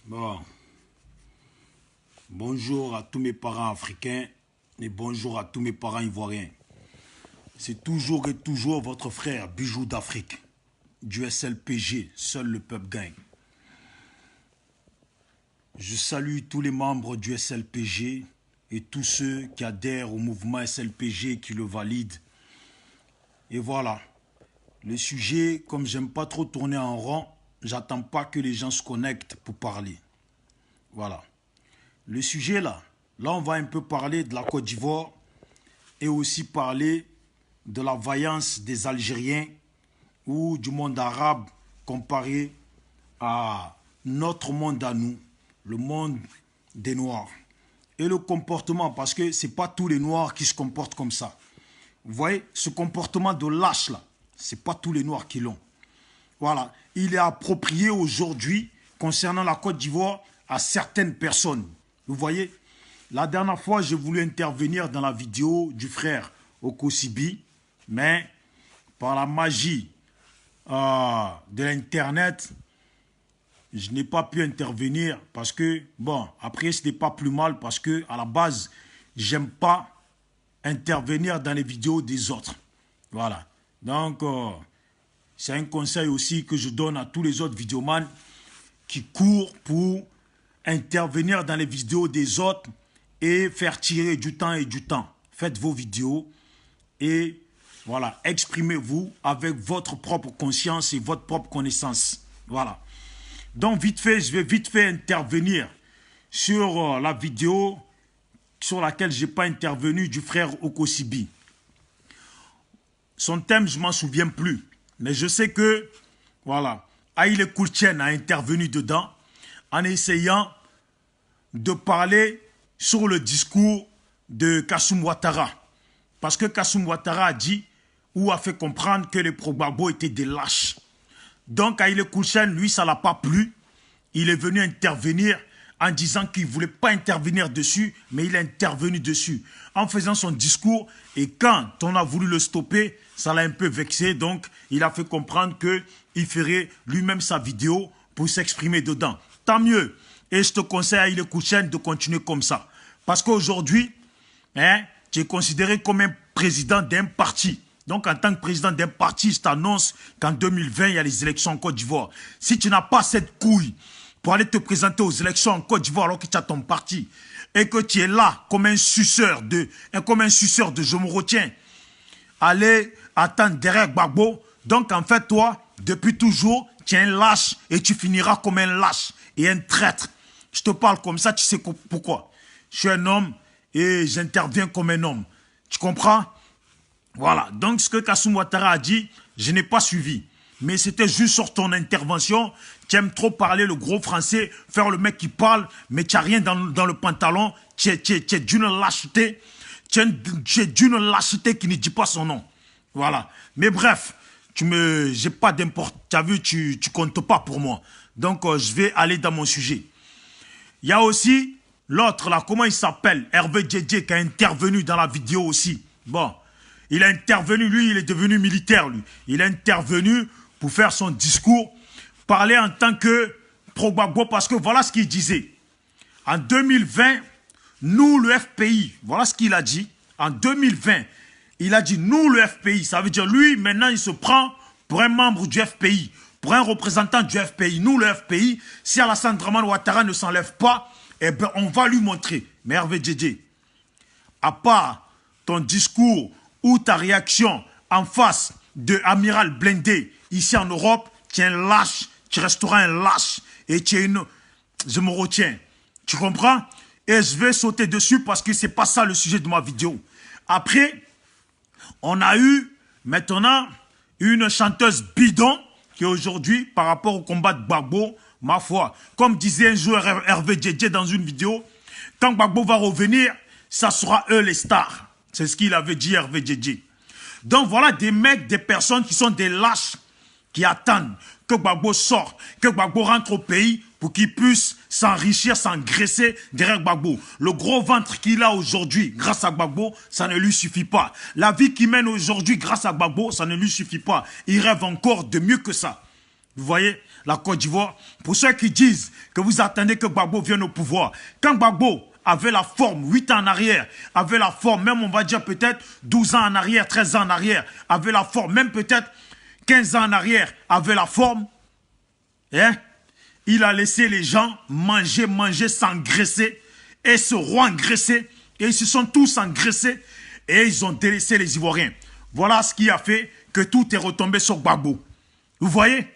Bon, bonjour à tous mes parents africains et bonjour à tous mes parents ivoiriens. C'est toujours et toujours votre frère Bijou d'Afrique, du SLPG, seul le peuple gagne. Je salue tous les membres du SLPG et tous ceux qui adhèrent au mouvement SLPG qui le valident. Et voilà, le sujet, comme j'aime pas trop tourner en rond, j'attends pas que les gens se connectent pour parler. Voilà. Le sujet là on va un peu parler de la Côte d'Ivoire et aussi parler de la vaillance des Algériens ou du monde arabe comparé à notre monde à nous, le monde des Noirs. Et le comportement, parce que ce n'est pas tous les Noirs qui se comportent comme ça. Vous voyez, ce comportement de lâche là, ce n'est pas tous les Noirs qui l'ont. Voilà, il est approprié aujourd'hui concernant la Côte d'Ivoire à certaines personnes. Vous voyez, la dernière fois, j'ai voulu intervenir dans la vidéo du frère Okosibi, mais par la magie de l'Internet, je n'ai pas pu intervenir parce que, bon, après, ce n'est pas plus mal parce que, à la base, j'aime pas intervenir dans les vidéos des autres. Voilà. Donc, c'est un conseil aussi que je donne à tous les autres vidéomans qui courent pour intervenir dans les vidéos des autres et faire tirer du temps et du temps. Faites vos vidéos et voilà, exprimez-vous avec votre propre conscience et votre propre connaissance. Voilà. Donc, vite fait, je vais vite fait intervenir sur la vidéo sur laquelle je n'ai pas intervenu du frère Okosibi. Son thème, je ne m'en souviens plus. Mais je sais que, voilà, Haïlé Koultchen a intervenu dedans en essayant de parler sur le discours de Kassoum Ouattara. Parce que Kassoum Ouattara a dit ou a fait comprendre que les pro-Gbagbo étaient des lâches. Donc Haïlé Koultchen, lui, ça ne l'a pas plu. Il est venu intervenir en disant qu'il ne voulait pas intervenir dessus, mais il est intervenu dessus en faisant son discours. Et quand on a voulu le stopper, ça l'a un peu vexé. Donc, il a fait comprendre qu'il ferait lui-même sa vidéo pour s'exprimer dedans. Tant mieux. Et je te conseille à Haïlé Koultchen de continuer comme ça. Parce qu'aujourd'hui, tu es considéré comme un président d'un parti. Donc, en tant que président d'un parti, je t'annonce qu'en 2020, il y a les élections en Côte d'Ivoire. Si tu n'as pas cette couille pour aller te présenter aux élections en Côte d'Ivoire alors que tu as ton parti et que tu es là comme un suceur de je me retiens, aller attendre derrière Gbagbo. Donc en fait toi, depuis toujours, tu es un lâche et tu finiras comme un lâche et un traître. Je te parle comme ça, tu sais pourquoi. Je suis un homme et j'interviens comme un homme. Tu comprends? Voilà, donc ce que Kassoum Ouattara a dit, je n'ai pas suivi. Mais c'était juste sur ton intervention. Tu aimes trop parler le gros français, faire le mec qui parle, mais tu n'as rien dans le pantalon. Tu es d'une lâcheté. Tu es d'une lâcheté qui ne dit pas son nom. Voilà. Mais bref, j'ai pas d'importance. Tu as vu, tu comptes pas pour moi. Donc, je vais aller dans mon sujet. Il y a aussi l'autre là, comment il s'appelle? Hervé Djedje qui a intervenu dans la vidéo aussi. Bon, il a intervenu, lui, il est devenu militaire, lui. Il a intervenu pour faire son discours, parler en tant que pro-Gbagbo, parce que voilà ce qu'il disait. En 2020, nous, le FPI, voilà ce qu'il a dit. En 2020, il a dit, nous, le FPI, ça veut dire, lui, maintenant, il se prend pour un membre du FPI, pour un représentant du FPI. Nous, le FPI, si Alassane Dramane Ouattara ne s'enlève pas, eh ben, on va lui montrer. Mais Hervé Djedje, à part ton discours ou ta réaction en face de Amiral Blindé, ici en Europe, tu es un lâche, tu resteras un lâche. Et tu es une... Je me retiens. Tu comprends? Et je vais sauter dessus parce que ce n'est pas ça le sujet de ma vidéo. Après, on a eu maintenant une chanteuse bidon qui aujourd'hui, par rapport au combat de Gbagbo, ma foi, comme disait un jour Hervé Djedje dans une vidéo, quand Gbagbo va revenir, ça sera eux les stars. C'est ce qu'il avait dit Hervé Djedje. Donc voilà des mecs, des personnes qui sont des lâches, qui attendent que Gbagbo sorte, que Gbagbo rentre au pays pour qu'il puisse s'enrichir, s'engraisser derrière Gbagbo. Le gros ventre qu'il a aujourd'hui grâce à Gbagbo, ça ne lui suffit pas. La vie qu'il mène aujourd'hui grâce à Gbagbo, ça ne lui suffit pas. Il rêve encore de mieux que ça. Vous voyez, la Côte d'Ivoire. Pour ceux qui disent que vous attendez que Gbagbo vienne au pouvoir. Quand Gbagbo avait la forme 8 ans en arrière, avait la forme, même on va dire peut-être 12 ans en arrière, 13 ans en arrière, avait la forme, même peut-être 15 ans en arrière, avait la forme, hein? Il a laissé les gens manger, s'engraisser, et se re-engraisser, et ils se sont tous engraissés, et ils ont délaissé les Ivoiriens. Voilà ce qui a fait que tout est retombé sur Gbagbo. Vous voyez?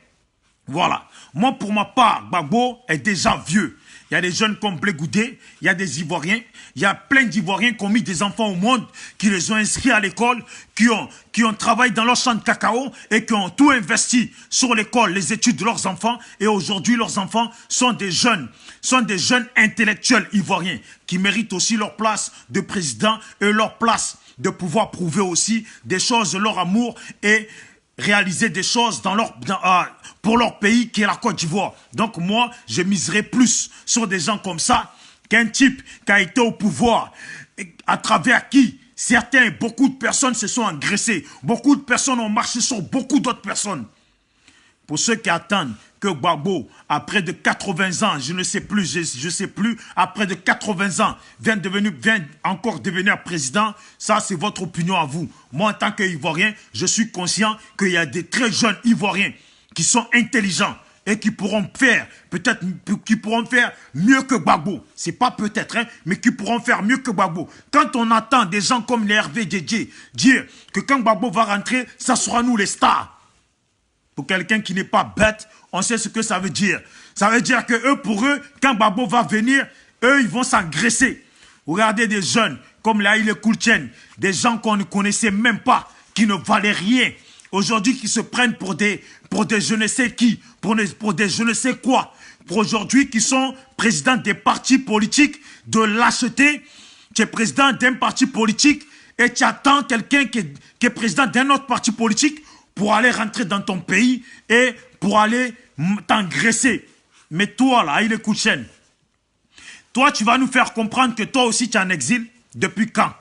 Voilà. Moi, pour ma part, Gbagbo est déjà vieux. Il y a des jeunes comme Blé Goudé, il y a des Ivoiriens, il y a plein d'Ivoiriens qui ont mis des enfants au monde, qui les ont inscrits à l'école, qui ont travaillé dans leur champ de cacao et qui ont tout investi sur l'école, les études de leurs enfants. Et aujourd'hui, leurs enfants sont des jeunes intellectuels ivoiriens qui méritent aussi leur place de président et leur place de pouvoir prouver aussi des choses de leur amour et réaliser des choses pour leur pays qui est la Côte d'Ivoire. Donc moi, je miserai plus sur des gens comme ça qu'un type qui a été au pouvoir, à travers qui beaucoup de personnes se sont engraissées. Beaucoup de personnes ont marché sur beaucoup d'autres personnes. Pour ceux qui attendent que Gbagbo, après de 80 ans, je ne sais plus, je sais plus, après de 80 ans, vient encore devenir président, ça c'est votre opinion à vous. Moi, en tant qu'Ivoirien, je suis conscient qu'il y a des très jeunes Ivoiriens qui sont intelligents et qui pourront faire, peut-être, mieux que Gbagbo. C'est pas peut-être, hein, mais qui pourront faire mieux que Gbagbo. Quand on attend des gens comme les Hervé Djedje dire que quand Gbagbo va rentrer, ça sera nous les stars. Pour quelqu'un qui n'est pas bête, on sait ce que ça veut dire. Ça veut dire que eux, pour eux, quand Gbagbo va venir, eux, ils vont s'engraisser. Regardez des jeunes comme Haïlé Koultchen, des gens qu'on ne connaissait même pas, qui ne valaient rien. Aujourd'hui, qui se prennent pour des je ne sais qui, pour des je ne sais quoi. Pour aujourd'hui, qui sont présidents des partis politiques, de lâcheté. Tu es président d'un parti politique et tu attends quelqu'un qui est président d'un autre parti politique pour aller rentrer dans ton pays et pour aller t'engraisser. Mais toi, là, Haïlé Koultchen, toi, tu vas nous faire comprendre que toi aussi, tu es en exil. Depuis quand?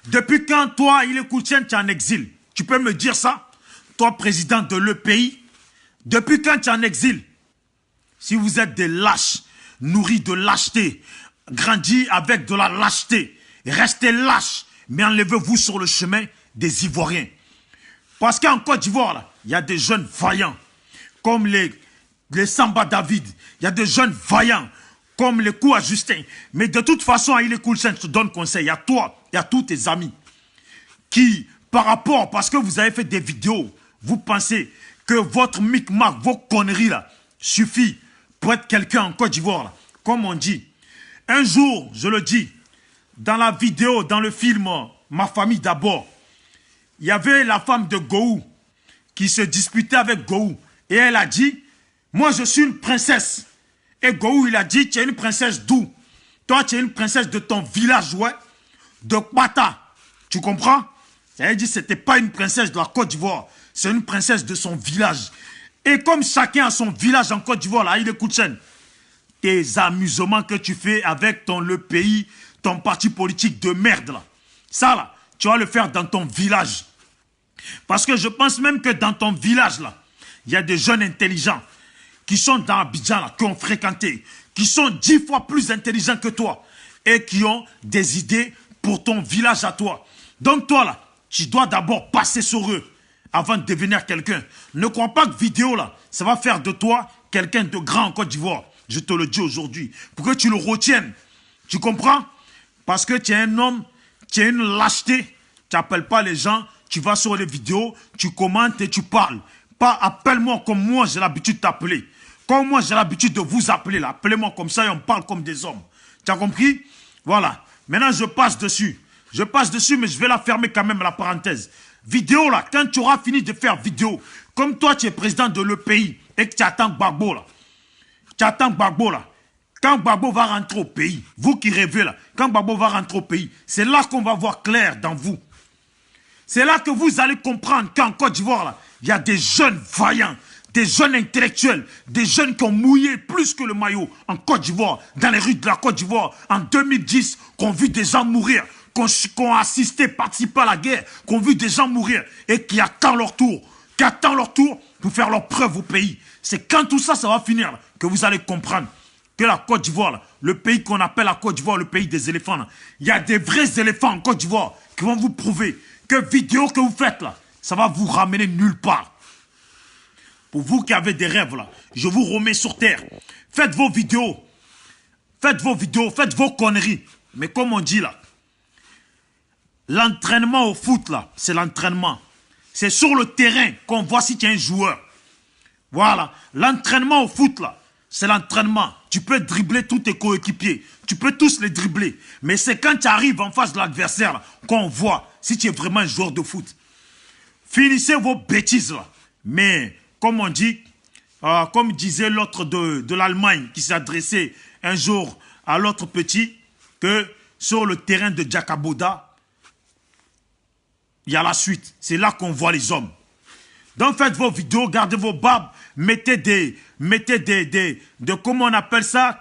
Depuis quand, toi, Haïlé Koultchen, tu es en exil? Tu peux me dire ça? Toi, président de le pays, depuis quand tu es en exil? Si vous êtes des lâches, nourris de lâcheté, grandis avec de la lâcheté, restez lâches, mais enlevez-vous sur le chemin des Ivoiriens. Parce qu'en Côte d'Ivoire, il y a des jeunes vaillants, comme les Samba David. Il y a des jeunes vaillants, comme les Koua Justin. Mais de toute façon, Haïlé Koultchen, je te donne conseil. Il y a toi, il y a tous tes amis qui, par rapport, parce que vous avez fait des vidéos, vous pensez que votre micmac, vos conneries là, suffit pour être quelqu'un en Côte d'Ivoire. Comme on dit. Un jour, je le dis, dans la vidéo, dans le film Ma famille d'abord, il y avait la femme de Gowou qui se disputait avec Gowou. Et elle a dit, moi je suis une princesse. Et Gowou, il a dit, tu es une princesse d'où? Toi, tu es une princesse de ton village, ouais, de Kwata. Tu comprends? Elle a dit, ce n'était pas une princesse de la Côte d'Ivoire. C'est une princesse de son village. Et comme chacun a son village en Côte d'Ivoire, là, Haïlé Koultchen, tes amusements que tu fais avec le pays, ton parti politique de merde, là. Ça, là, tu vas le faire dans ton village. Parce que je pense même que dans ton village, là, il y a des jeunes intelligents qui sont dans Abidjan, là, qui ont fréquenté, qui sont 10 fois plus intelligents que toi et qui ont des idées pour ton village à toi. Donc toi, là, tu dois d'abord passer sur eux avant de devenir quelqu'un. Ne crois pas que vidéo, là, ça va faire de toi quelqu'un de grand en Côte d'Ivoire. Je te le dis aujourd'hui. Pour que tu le retiennes. Tu comprends? Parce que tu es un homme, tu as une lâcheté. Tu n'appelles pas les gens, tu vas sur les vidéos, tu commentes et tu parles. Pas appelle-moi comme moi j'ai l'habitude de t'appeler. Comme moi j'ai l'habitude de vous appeler. Appelez-moi comme ça et on parle comme des hommes. Tu as compris? Voilà. Maintenant je passe dessus. Je passe dessus mais je vais la fermer quand même la parenthèse. Vidéo là, quand tu auras fini de faire vidéo, comme toi tu es président de le pays et que tu attends Gbagbo là. Tu attends Gbagbo là. Quand Gbagbo va rentrer au pays, vous qui rêvez là, quand Gbagbo va rentrer au pays, c'est là qu'on va voir clair dans vous. C'est là que vous allez comprendre qu'en Côte d'Ivoire là, il y a des jeunes vaillants, des jeunes intellectuels, des jeunes qui ont mouillé plus que le maillot en Côte d'Ivoire, dans les rues de la Côte d'Ivoire, en 2010, qu'on vu des gens mourir, qu'on a assisté, participé à la guerre, qu'on vu des gens mourir et qui attendent leur tour, pour faire leurs preuves au pays. C'est quand tout ça, ça va finir là, que vous allez comprendre que la Côte d'Ivoire, le pays qu'on appelle la Côte d'Ivoire, le pays des éléphants, là, il y a des vrais éléphants en Côte d'Ivoire qui vont vous prouver que vidéo que vous faites là, ça va vous ramener nulle part. Pour vous qui avez des rêves là, je vous remets sur terre. Faites vos vidéos. Faites vos vidéos, faites vos conneries. Mais comme on dit là, l'entraînement au foot là, c'est l'entraînement. C'est sur le terrain qu'on voit si tu es un joueur. Voilà, l'entraînement au foot là, c'est l'entraînement. Tu peux dribbler tous tes coéquipiers. Tu peux tous les dribbler. Mais c'est quand tu arrives en face de l'adversaire qu'on voit si tu es vraiment un joueur de foot. Finissez vos bêtises là. Mais, comme on dit, comme disait l'autre de l'Allemagne qui s'est adressé un jour à l'autre petit, que sur le terrain de Jakaboda, il y a la suite. C'est là qu'on voit les hommes. Donc faites vos vidéos, gardez vos barbes, mettez comment on appelle ça,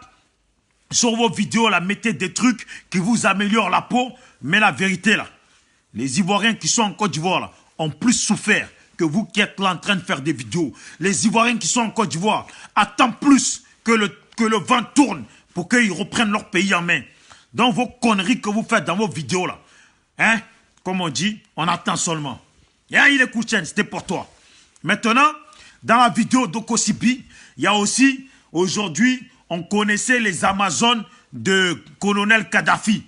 sur vos vidéos là, mettez des trucs qui vous améliorent la peau. Mais la vérité là, les Ivoiriens qui sont en Côte d'Ivoire là, ont plus souffert que vous qui êtes là en train de faire des vidéos. Les Ivoiriens qui sont en Côte d'Ivoire attendent plus que le vent tourne pour qu'ils reprennent leur pays en main. Dans vos conneries que vous faites dans vos vidéos là, hein, comme on dit, on attend seulement. Et il est Kouchen, c'était pour toi. Maintenant, dans la vidéo d'Okosibi, il y a aussi, aujourd'hui, on connaissait les Amazones de colonel Kadhafi,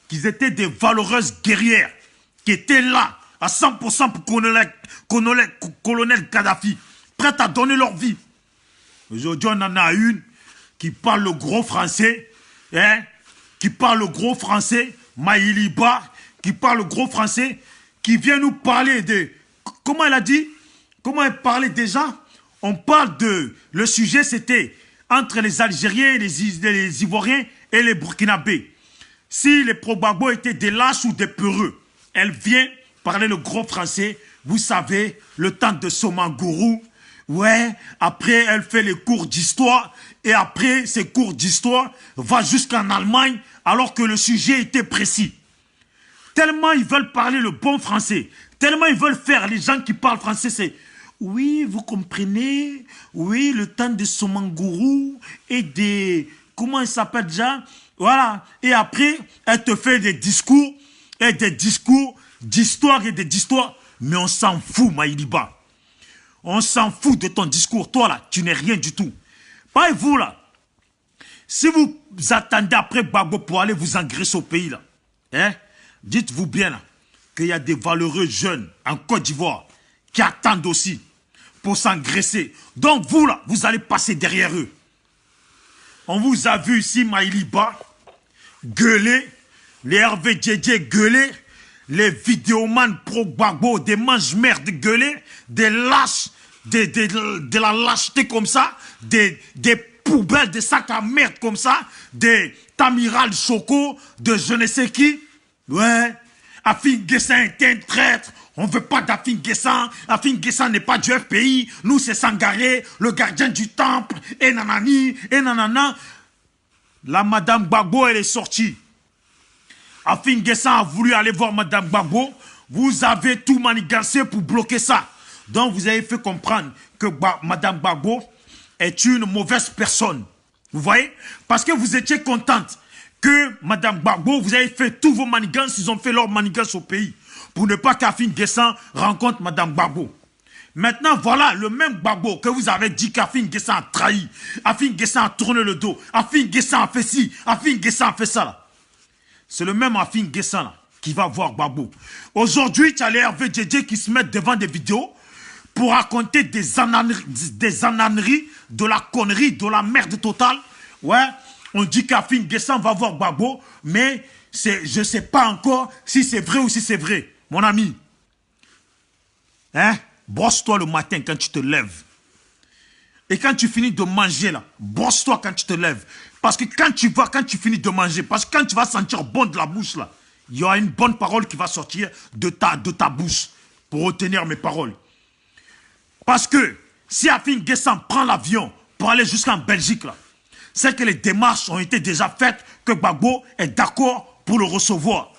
qui étaient des valeureuses guerrières, qui étaient là, à 100% pour colonel Kadhafi, prêtes à donner leur vie. Aujourd'hui, on en a une qui parle le gros français, hein, qui parle le gros français, Maïliba, qui parle le gros français, qui vient nous parler de... Comment elle a dit? Comment elle parlait déjà? On parle de... Le sujet, c'était entre les Algériens, les Ivoiriens et les Burkinabés. Si les Pro-Gbagbo étaient des lâches ou des peureux, elle vient parler le gros français. Vous savez, le temps de Somangourou. Ouais, après, elle fait les cours d'histoire. Et après, ces cours d'histoire va jusqu'en Allemagne, alors que le sujet était précis. Tellement ils veulent parler le bon français. Tellement ils veulent faire, les gens qui parlent français, c'est... Oui, vous comprenez? Oui, le temps de Somangourou et des... Comment il s'appelle déjà? Voilà. Et après, elle te fait des discours d'histoire et d'histoire. Mais on s'en fout, Maïliba. On s'en fout de ton discours. Toi, là, tu n'es rien du tout. Pas vous, là. Si vous attendez après Gbagbo pour aller vous engraisser au pays, là, hein, dites-vous bien, là, qu'il y a des valeureux jeunes en Côte d'Ivoire qui attendent aussi pour s'engraisser. Donc, vous, là, vous allez passer derrière eux. On vous a vu ici, Maïliba, gueuler, les Hervé Djedje gueuler, les vidéomans pro-Gbagbo, des mange-merde gueuler, des lâches, de la lâcheté comme ça, des poubelles, des sacs à merde comme ça, des Tamiral Choco, de je ne sais qui. Ouais, Afin Guessan est un traître. On ne veut pas d'Afin Guessan. Afin Guessan n'est pas du FPI. Nous, c'est Sangaré, le gardien du temple. Et nanani, et nanana. La Madame Gbagbo, elle est sortie. Afin Guessan a voulu aller voir Madame Gbagbo. Vous avez tout manigancé pour bloquer ça. Donc, vous avez fait comprendre que Madame Gbagbo est une mauvaise personne. Vous voyez? Parce que vous étiez contente que Madame Gbagbo, vous avez fait tous vos manigances, ils ont fait leur manigance au pays. Pour ne pas qu'Afin Guessan rencontre Madame Gbagbo. Maintenant, voilà le même Gbagbo que vous avez dit qu'Afin Guessan a trahi. Afin Guessan a tourné le dos. Afin Guessan a fait ci. Afin Guessan a fait ça là. C'est le même Afin Guessan là qui va voir Gbagbo. Aujourd'hui, tu as les Hervé Djedje qui se mettent devant des vidéos pour raconter des ananeries, de la connerie, de la merde totale. Ouais, on dit qu'Afin Guessan va voir Gbagbo, mais je ne sais pas encore si c'est vrai ou si c'est vrai. Mon ami, hein, brosse-toi le matin quand tu te lèves. Et quand tu finis de manger, là, brosse-toi quand tu te lèves. Parce que quand tu finis de manger, parce que quand tu vas sentir bon de la bouche, là, il y aura une bonne parole qui va sortir de ta bouche pour retenir mes paroles. Parce que si Afin Guessan prend l'avion pour aller jusqu'en Belgique, là, c'est que les démarches ont été déjà faites, que Gbagbo est d'accord pour le recevoir.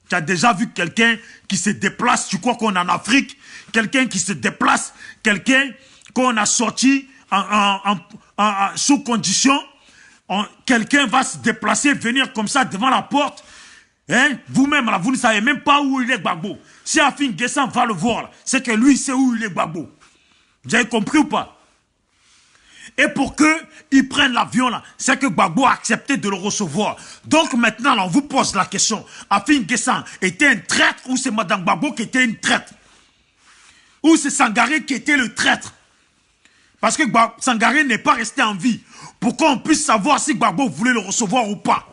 Tu as déjà vu quelqu'un qui se déplace, tu crois qu'on est en Afrique, quelqu'un qui se déplace, quelqu'un qu'on a sorti sous condition, quelqu'un va se déplacer, venir comme ça devant la porte. Hein? Vous-même, là, vous ne savez même pas où il est Gbagbo. Si Afin Guessan va le voir, c'est que lui sait où il est Gbagbo. Vous avez compris ou pas? Et pour qu'il prenne l'avion, là, c'est que Gbagbo a accepté de le recevoir. Donc maintenant, là, on vous pose la question. Afin Guessan était un traître ou c'est Madame Gbagbo qui était une traître? Ou c'est Sangaré qui était le traître? Parce que Sangaré n'est pas resté en vie. Pour qu'on puisse savoir si Gbagbo voulait le recevoir ou pas.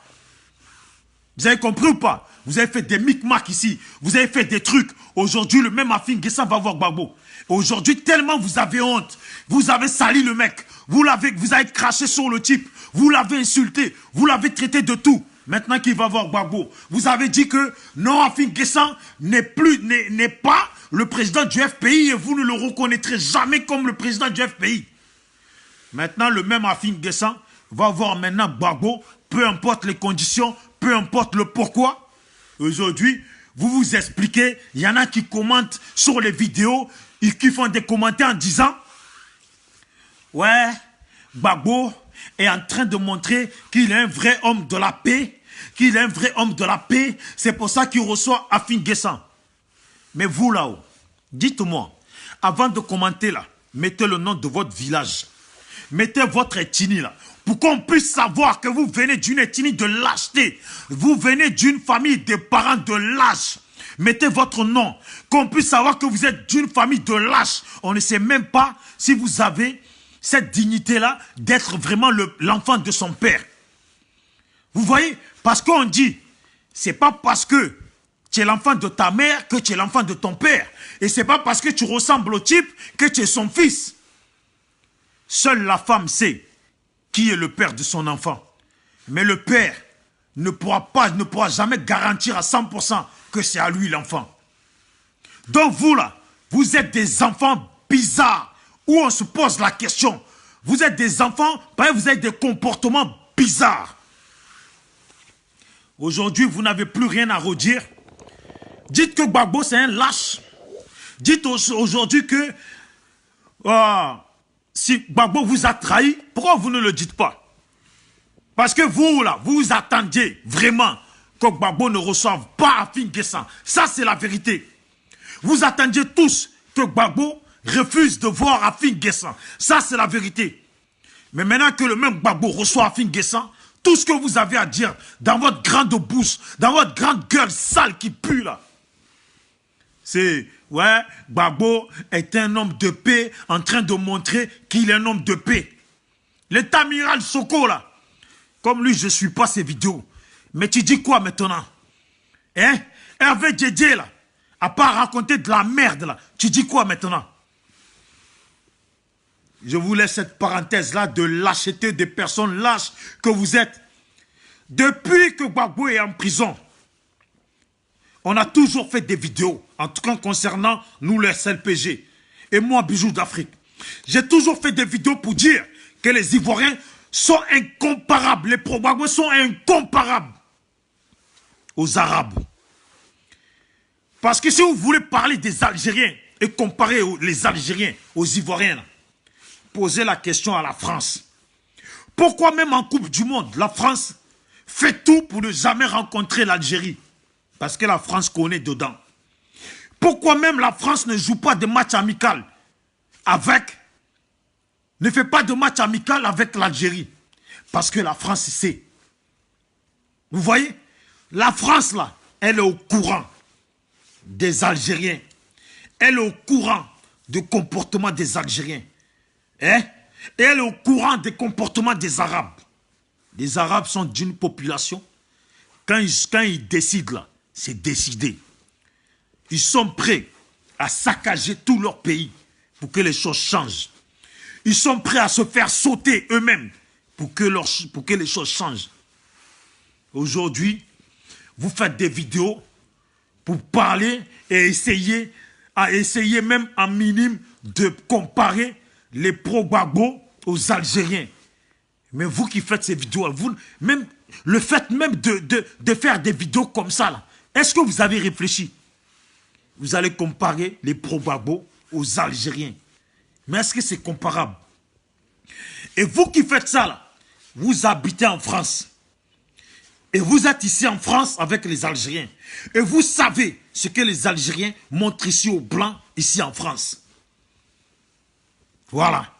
Vous avez compris ou pas? Vous avez fait des micmacs ici. Vous avez fait des trucs. Aujourd'hui, le même Afin Guessan va voir Gbagbo. Aujourd'hui, tellement vous avez honte. Vous avez sali le mec. Vous avez craché sur le type. Vous l'avez insulté. Vous l'avez traité de tout. Maintenant qu'il va voir Gbagbo. Vous avez dit que non, Afin Guessan n'est pas le président du FPI et vous ne le reconnaîtrez jamais comme le président du FPI. Maintenant, le même Afin Guessan va voir maintenant Gbagbo, peu importe les conditions, peu importe le pourquoi. Aujourd'hui, vous vous expliquez, il y en a qui commentent sur les vidéos, et qui font des commentaires en disant « Ouais, Gbagbo est en train de montrer qu'il est un vrai homme de la paix, qu'il est un vrai homme de la paix, c'est pour ça qu'il reçoit Afin Guessan. » Mais vous là-haut, dites-moi, avant de commenter là, mettez le nom de votre village, mettez votre ethnie là, pour qu'on puisse savoir que vous venez d'une ethnie de lâcheté, vous venez d'une famille de parents de lâches. Mettez votre nom, qu'on puisse savoir que vous êtes d'une famille de lâches. On ne sait même pas si vous avez cette dignité-là d'être vraiment l'enfant de son père. Vous voyez? Parce qu'on dit, c'est pas parce que tu es l'enfant de ta mère que tu es l'enfant de ton père. Et c'est pas parce que tu ressembles au type que tu es son fils. Seule la femme sait qui est le père de son enfant. Mais le père ne pourra jamais garantir à 100% que c'est à lui l'enfant. Donc vous là, vous êtes des enfants bizarres où on se pose la question. Vous êtes des enfants, vous avez des comportements bizarres. Aujourd'hui, vous n'avez plus rien à redire. Dites que Gbagbo c'est un lâche. Dites aujourd'hui que si Gbagbo vous a trahi, pourquoi vous ne le dites pas? Parce que vous là, vous attendiez vraiment que Gbagbo ne reçoive pas Afin Guessan. Ça c'est la vérité. Vous attendiez tous que Gbagbo refuse de voir Afin Guessan. Ça c'est la vérité. Mais maintenant que le même Gbagbo reçoit Afin Guessan, tout ce que vous avez à dire dans votre grande bouche, dans votre grande gueule sale qui pue là, c'est, ouais, Gbagbo est un homme de paix en train de montrer qu'il est un homme de paix. L'état amiral Soko là, comme lui je ne suis pas ses vidéos. Mais tu dis quoi maintenant? Hein? Hervé Djedje là, à part raconter de la merde là, tu dis quoi maintenant? Je vous laisse cette parenthèse là de lâcheté des personnes lâches que vous êtes. Depuis que Gbagbo est en prison, on a toujours fait des vidéos, en tout cas concernant nous les SLPG. Et moi, Bijou d'Afrique. J'ai toujours fait des vidéos pour dire que les Ivoiriens sont incomparables. Les Gbagbo sont incomparables aux Arabes. Parce que si vous voulez parler des Algériens et comparer les Algériens aux Ivoiriens, là, posez la question à la France. Pourquoi même en Coupe du Monde, la France fait tout pour ne jamais rencontrer l'Algérie? Parce que la France connaît dedans. Pourquoi même la France ne joue pas de match amical ne fait pas de match amical avec l'Algérie? Parce que la France sait. Vous voyez? La France là, elle est au courant des Algériens. Elle est au courant du comportement des Algériens. Hein? Et elle est au courant des comportements des Arabes. Les Arabes sont d'une population. Quand ils décident là, c'est décidé. Ils sont prêts à saccager tout leur pays pour que les choses changent. Ils sont prêts à se faire sauter eux-mêmes pour que les choses changent. Aujourd'hui, vous faites des vidéos pour parler et essayer même en minime de comparer les pro-Gbagbo aux Algériens. Mais vous qui faites ces vidéos, même le fait même de faire des vidéos comme ça, là, est-ce que vous avez réfléchi? Vous allez comparer les pro-Gbagbo aux Algériens. Mais est-ce que c'est comparable? Et vous qui faites ça, là, vous habitez en France. Et vous êtes ici en France avec les Algériens. Et vous savez ce que les Algériens montrent ici aux Blancs, ici en France. Voilà.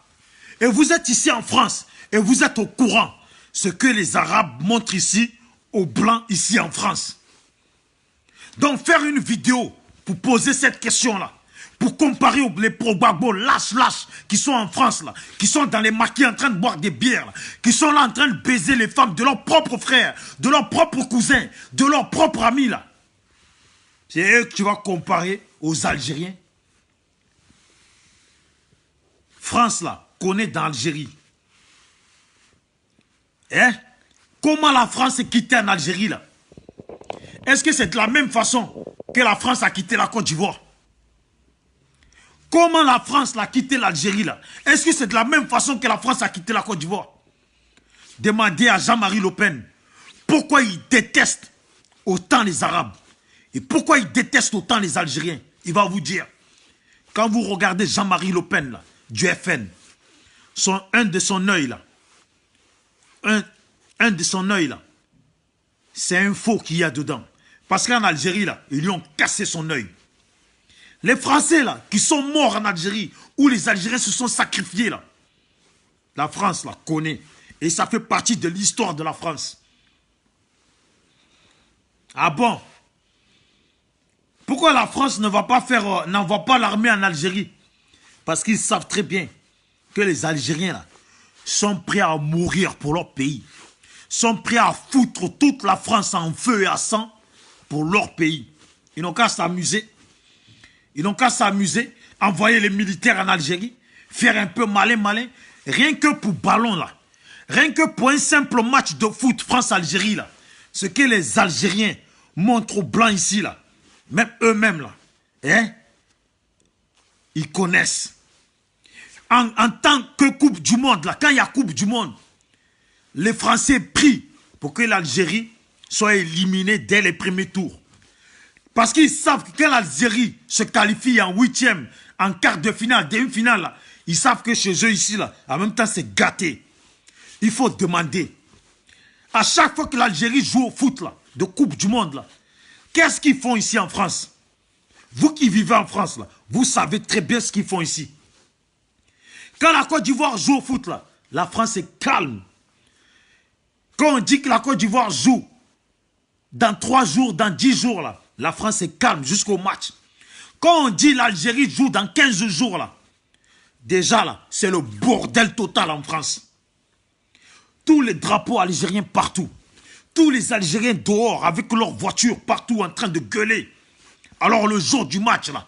Et vous êtes ici en France. Et vous êtes au courant ce que les Arabes montrent ici aux Blancs, ici en France. Donc faire une vidéo pour poser cette question-là, pour comparer les pro-Gbagbo lâches qui sont en France, là, qui sont dans les maquis en train de boire des bières, là, qui sont là en train de baiser les femmes de leurs propres frères, de leurs propres cousins, de leurs propres amis. Là. C'est eux que tu vas comparer aux Algériens. France, là, connaît dans l'Algérie. Hein? Comment la France est quittée en Algérie, là? Est-ce que c'est de la même façon que la France a quitté la Côte d'Ivoire? Comment la France a quitté l'Algérie, là? Est-ce que c'est de la même façon que la France a quitté la Côte d'Ivoire? Demandez à Jean-Marie Le Pen pourquoi il déteste autant les Arabes et pourquoi il déteste autant les Algériens. Il va vous dire. Quand vous regardez Jean-Marie Le Pen, là, du FN, un de son œil, là, un de son œil, là, c'est un faux qu'il y a dedans. Parce qu'en Algérie, là, ils lui ont cassé son œil. Les Français, là, qui sont morts en Algérie, où les Algériens se sont sacrifiés, là, la France, là, connaît. Et ça fait partie de l'histoire de la France. Ah bon? Pourquoi la France n'envoie pas l'armée en Algérie? Parce qu'ils savent très bien que les Algériens, là, sont prêts à mourir pour leur pays. Sont prêts à foutre toute la France en feu et à sang pour leur pays. Ils n'ont qu'à s'amuser. Ils n'ont qu'à s'amuser, envoyer les militaires en Algérie, faire un peu malin, rien que pour ballon, là. Rien que pour un simple match de foot France-Algérie, là. Ce que les Algériens montrent aux Blancs ici, là. Même eux-mêmes, là. Hein? Ils connaissent. En tant que Coupe du Monde, là, quand il y a Coupe du Monde, les Français prient pour que l'Algérie soit éliminée dès les premiers tours. Parce qu'ils savent que quand l'Algérie se qualifie en huitième, en quart de finale, demi-finale, là, ils savent que chez eux ici, là, en même temps, c'est gâté. Il faut demander. À chaque fois que l'Algérie joue au foot, là, de Coupe du Monde, là, qu'est-ce qu'ils font ici en France? Vous qui vivez en France, là, vous savez très bien ce qu'ils font ici. Quand la Côte d'Ivoire joue au foot, là, la France est calme. Quand on dit que la Côte d'Ivoire joue dans 3 jours, dans 10 jours, là, la France est calme jusqu'au match. Quand on dit l'Algérie joue dans 15 jours, là, déjà, là, c'est le bordel total en France. Tous les drapeaux algériens partout. Tous les Algériens dehors avec leurs voitures partout en train de gueuler. Alors le jour du match, là,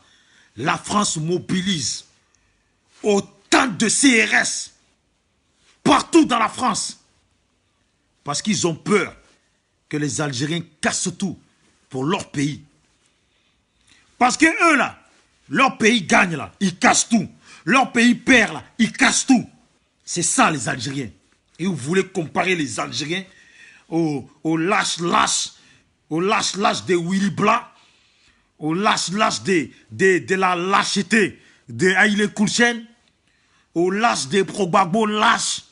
la France mobilise autant de CRS partout dans la France. Parce qu'ils ont peur que les Algériens cassent tout pour leur pays. Parce que eux, là, leur pays gagne, là, ils cassent tout. Leur pays perd, là, ils cassent tout. C'est ça, les Algériens. Et vous voulez comparer les Algériens aux lâches-lâches de Willy Blanc, aux lâches-lâches de la lâcheté de Haïlé Koulchen, aux lâches des pro-Gbagbo lâches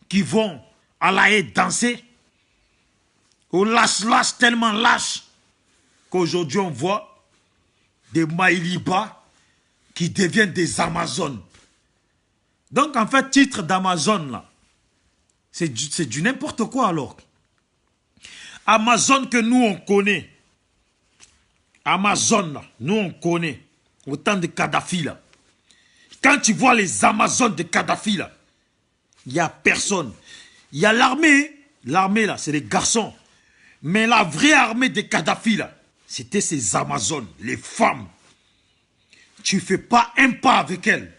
qui vont à la haie danser, aux lâches-lâches tellement lâches qu'aujourd'hui on voit des Maïliba qui deviennent des Amazones. Donc en fait, titre d'Amazon là, c'est du n'importe quoi alors. Amazon que nous on connaît. Amazon là, nous on connaît. Autant de Kadhafi là. Quand tu vois les Amazones de Kadhafi là, il n'y a personne. Il y a l'armée. L'armée là, c'est les garçons. Mais la vraie armée de Kadhafi là, c'était ces Amazones, les femmes. Tu ne fais pas un pas avec elles.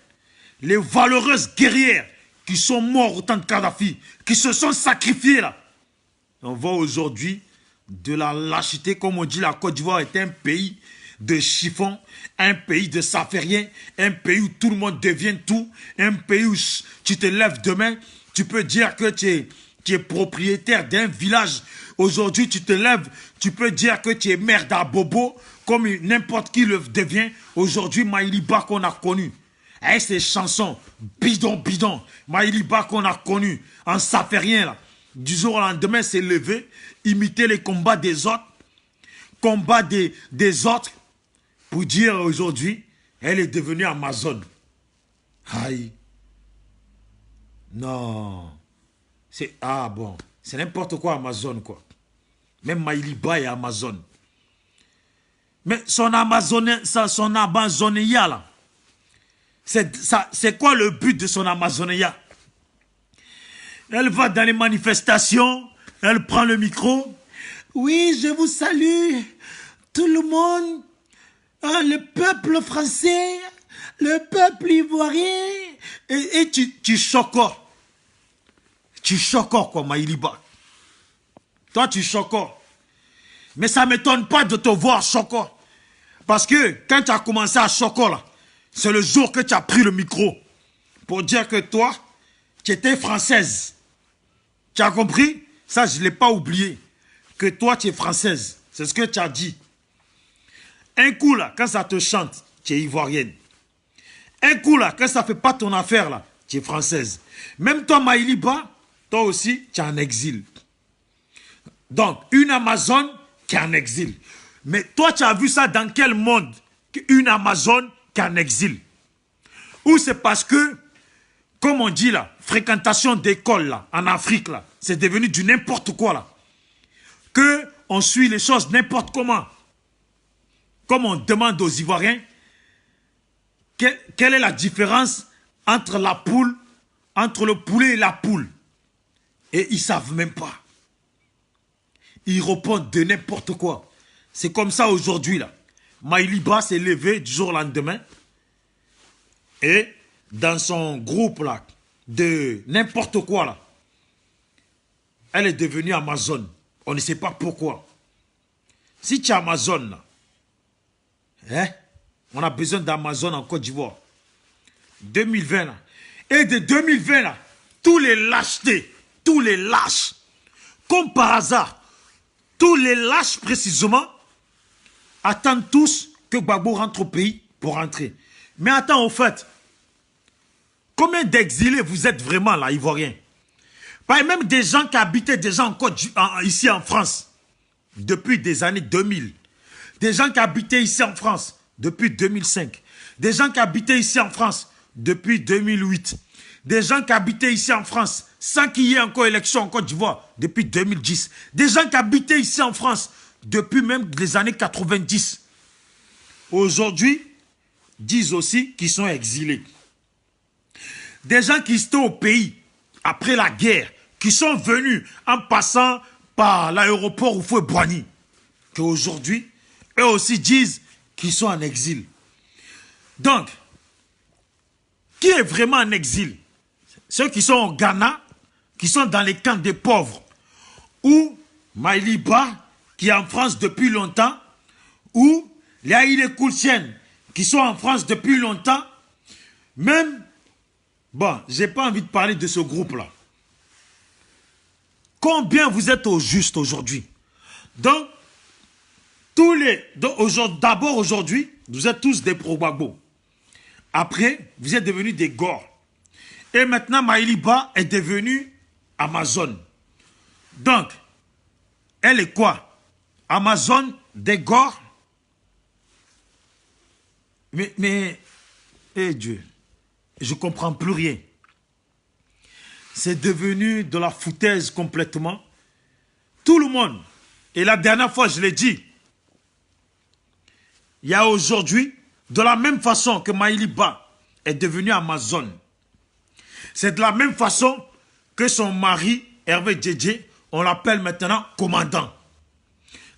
Les valeureuses guerrières qui sont mortes au temps de Kadhafi, qui se sont sacrifiées là. On voit aujourd'hui de la lâcheté, comme on dit, la Côte d'Ivoire est un pays de chiffon, un pays de safériens, un pays où tout le monde devient tout, un pays où tu te lèves demain, tu peux dire que tu es propriétaire d'un village. Aujourd'hui, tu te lèves, tu peux dire que tu es maire d'Abobo, comme n'importe qui le devient. Aujourd'hui, Maïliba qu'on a connu. Avec ces chansons bidon. Maïliba qu'on a connu en Saférien, là. Du jour au lendemain, s'est levé, imiter les combats des autres, des autres, pour dire aujourd'hui, elle est devenue Amazon. Aïe. Non. Ah bon, c'est n'importe quoi Amazon, quoi. Même Maïliba est Amazon. Mais son Amazonia, là, c'est quoi le but de son Amazonia? Elle va dans les manifestations, elle prend le micro. Oui, je vous salue, tout le monde, le peuple français, le peuple ivoirien. Et tu chocores. Tu chocores, quoi, Maïliba. Toi, tu chocores. Mais ça ne m'étonne pas de te voir chocor. Parce que quand tu as commencé à chocolat, c'est le jour que tu as pris le micro pour dire que toi, tu étais française. Tu as compris? Ça, je ne l'ai pas oublié. Que toi, tu es française. C'est ce que tu as dit. Un coup, là, quand ça te chante, tu es ivoirienne. Un coup, là, quand ça ne fait pas ton affaire, là, tu es française. Même toi, Maïliba, toi aussi, tu es en exil. Donc, une Amazone qui est en exil. Mais toi, tu as vu ça dans quel monde? Une Amazone qui est en exil. Ou c'est parce que, comme on dit là, fréquentation d'école là, en Afrique là, c'est devenu du n'importe quoi là. Que on suit les choses n'importe comment. Comme on demande aux Ivoiriens, quelle est la différence entre la poule, entre le poulet et la poule? Et ils ne savent même pas. Ils répondent de n'importe quoi. C'est comme ça aujourd'hui, là. Maïliba s'est levé du jour au lendemain. Et dans son groupe, là, de n'importe quoi, là, elle est devenue Amazon. On ne sait pas pourquoi. Si tu es Amazon, là, hein, on a besoin d'Amazon en Côte d'Ivoire. 2020, là. Et de 2020, là, tous les lâchetés, tous les lâches, comme par hasard, tous les lâches précisément, attendent tous que Gbagbo rentre au pays pour rentrer. Mais attends, au fait, combien d'exilés vous êtes vraiment là, Ivoiriens? Même des gens qui habitaient déjà ici en France, depuis des années 2000. Des gens qui habitaient ici en France depuis 2005. Des gens qui habitaient ici en France depuis 2008. Des gens qui habitaient ici en France sans qu'il y ait encore élection en Côte d'Ivoire depuis 2010. Des gens qui habitaient ici en France depuis même les années 90. Aujourd'hui, disent aussi qu'ils sont exilés. Des gens qui étaient au pays après la guerre, qui sont venus en passant par l'aéroport Houphouët-Boigny, qu'aujourd'hui, eux aussi disent qu'ils sont en exil. Donc, qui est vraiment en exil? Ceux qui sont au Ghana, qui sont dans les camps des pauvres, ou Maïliba, qui est en France depuis longtemps, ou les Haïlé Koulchen, qui sont en France depuis longtemps, même, bon, je n'ai pas envie de parler de ce groupe-là. Combien vous êtes au juste aujourd'hui? Donc, d'abord aujourd'hui, vous êtes tous des pro-Gbagbo. Après, vous êtes devenus des gors. Et maintenant, Maïliba est devenue Amazon. Donc, elle est quoi? Amazon des gors? Mais, Dieu, je ne comprends plus rien. C'est devenu de la foutaise complètement. Tout le monde, et la dernière fois je l'ai dit, il y a aujourd'hui, de la même façon que Maïliba est devenue Amazon, c'est de la même façon que son mari, Hervé Djedje, on l'appelle maintenant commandant.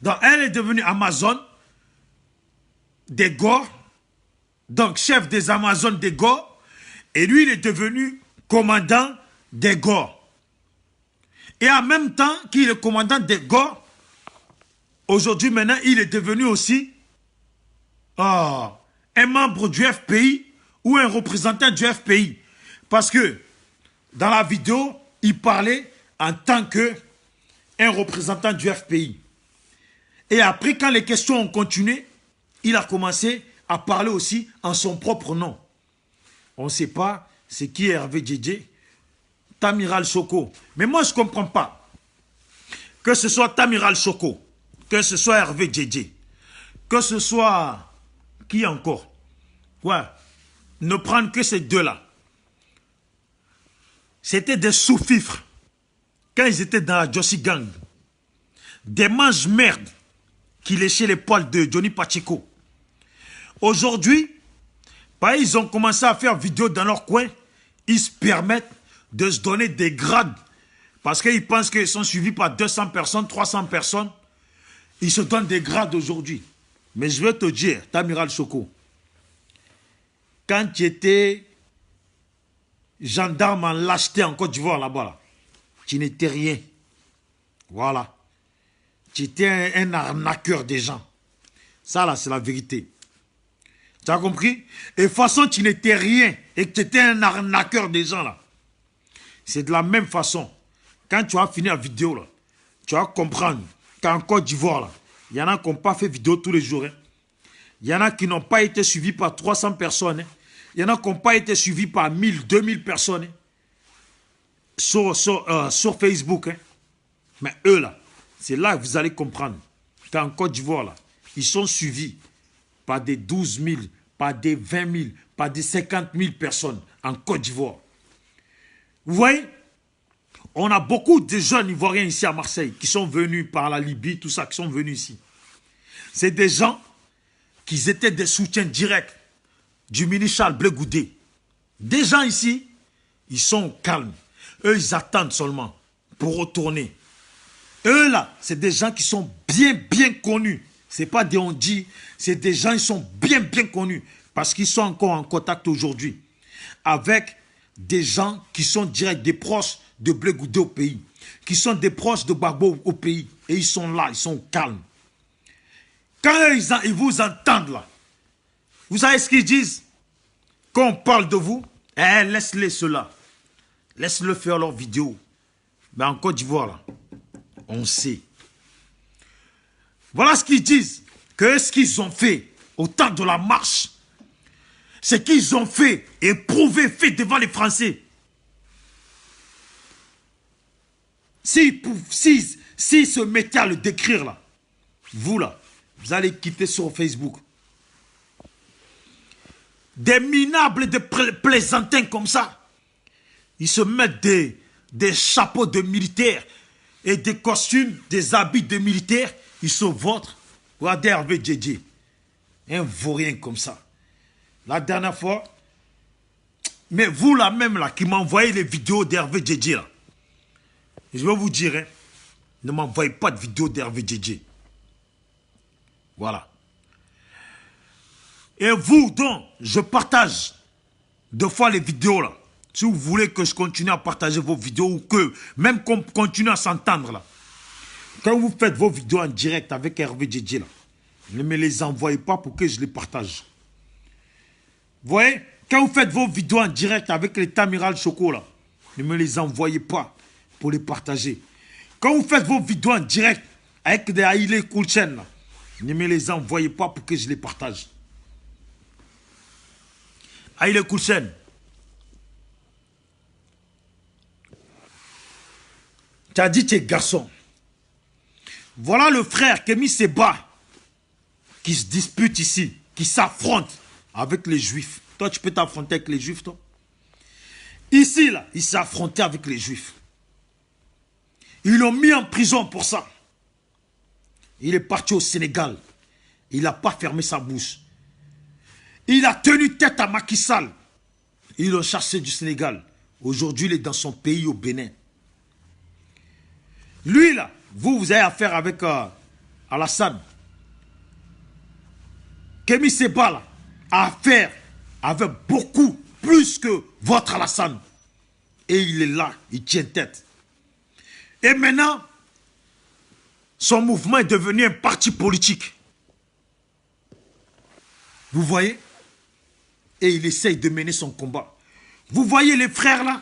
Donc elle est devenue Amazon des Gors, donc chef des Amazones des Gors, et lui il est devenu commandant des Gors. Et en même temps qu'il est commandant des Gors, aujourd'hui maintenant il est devenu aussi un membre du FPI ou un représentant du FPI. Parce que dans la vidéo, il parlait en tant qu'un représentant du FPI. Et après, quand les questions ont continué, il a commencé à parler aussi en son propre nom. On ne sait pas c'est qui est Hervé Djedje. Tamiral Soko. Mais moi, je ne comprends pas. Que ce soit Tamiral Soko, que ce soit Hervé Djedje, que ce soit... Qui encore? Ouais. Ne prendre que ces deux-là. C'était des sous-fifres. Quand ils étaient dans la Jossi Gang. Des mange-merdes qui léchaient les poils de Johnny Pacheco. Aujourd'hui, ils ont commencé à faire vidéo dans leur coin. Ils se permettent de se donner des grades. Parce qu'ils pensent qu'ils sont suivis par 200 personnes, 300 personnes. Ils se donnent des grades aujourd'hui. Mais je vais te dire, Tamiral Soko, quand tu étais gendarme en lâcheté en Côte d'Ivoire là-bas, là, tu n'étais rien. Voilà. Tu étais un arnaqueur des gens. Ça là, c'est la vérité. Tu as compris? Et de toute façon, tu n'étais rien et que tu étais un arnaqueur des gens là. C'est de la même façon. Quand tu as fini la vidéo là, tu vas comprendre qu'en Côte d'Ivoire là, il y en a qui n'ont pas fait vidéo tous les jours. Hein. Il y en a qui n'ont pas été suivis par 300 personnes. Hein. Il y en a qui n'ont pas été suivis par 1000, 2000 personnes. Hein. Sur Facebook. Hein. Mais eux là, c'est là que vous allez comprendre qu'en Côte d'Ivoire là, ils sont suivis par des 12 000, par des 20 000, par des 50 000 personnes en Côte d'Ivoire. Vous voyez, on a beaucoup de jeunes Ivoiriens ici à Marseille qui sont venus par la Libye, tout ça, qui sont venus ici. C'est des gens qui étaient des soutiens directs du ministre Charles Blé Goudé. Des gens ici, ils sont calmes. Eux, ils attendent seulement pour retourner. Eux, là, c'est des gens qui sont bien connus. Ce n'est pas des on-dit, c'est des gens qui sont bien connus parce qu'ils sont encore en contact aujourd'hui avec des gens qui sont directs, des proches de Blé Goudé au pays, qui sont des proches de Gbagbo au pays. Et ils sont là, ils sont calmes. Quand ils vous entendent là, vous savez ce qu'ils disent? Quand on parle de vous, laisse-les cela. Laisse-le faire leur vidéo. Mais en Côte d'Ivoire, là, on sait. Voilà ce qu'ils disent. Que ce qu'ils ont fait au temps de la marche, ce qu'ils ont fait, éprouvé, fait devant les Français. S'ils se mettaient à le décrire là, vous là, vous allez quitter sur Facebook. Des minables, des plaisantins comme ça, ils se mettent des chapeaux de militaires et des costumes, des habits de militaires, ils se votent. Regardez Hervé Djedje, un vaurien comme ça. La dernière fois, mais vous là même là, qui m'envoyez les vidéos d'Hervé Djedje là, je vais vous dire, hein, ne m'envoyez pas de vidéos d'Hervé Djedje. Voilà. Et vous, donc, je partage deux fois les vidéos là. Si vous voulez que je continue à partager vos vidéos ou que même qu'on continue à s'entendre là. Quand vous faites vos vidéos en direct avec Hervé Djedje là, ne me les envoyez pas pour que je les partage. Vous voyez, quand vous faites vos vidéos en direct avec les Tamiral Soko là, ne me les envoyez pas pour les partager. Quand vous faites vos vidéos en direct avec des Haïlé Koulchen là, ne me les envoyez pas pour que je les partage. Haïlé Koulchen. Tu as dit tu es garçon. Voilà le frère Kémy Séba qui se dispute ici, qui s'affronte avec les juifs. Toi, tu peux t'affronter avec les juifs, toi? Ici, là, il s'est affronté avec les juifs. Ils l'ont mis en prison pour ça. Il est parti au Sénégal. Il n'a pas fermé sa bouche. Il a tenu tête à Macky Sall. Ils l'ont chassé du Sénégal. Aujourd'hui, il est dans son pays au Bénin. Lui, là, vous avez affaire avec Alassane. Kémy Séba, là, a affaire avec beaucoup plus que votre Alassane. Et il est là, il tient tête. Et maintenant, son mouvement est devenu un parti politique. Vous voyez? Et il essaye de mener son combat. Vous voyez les frères là?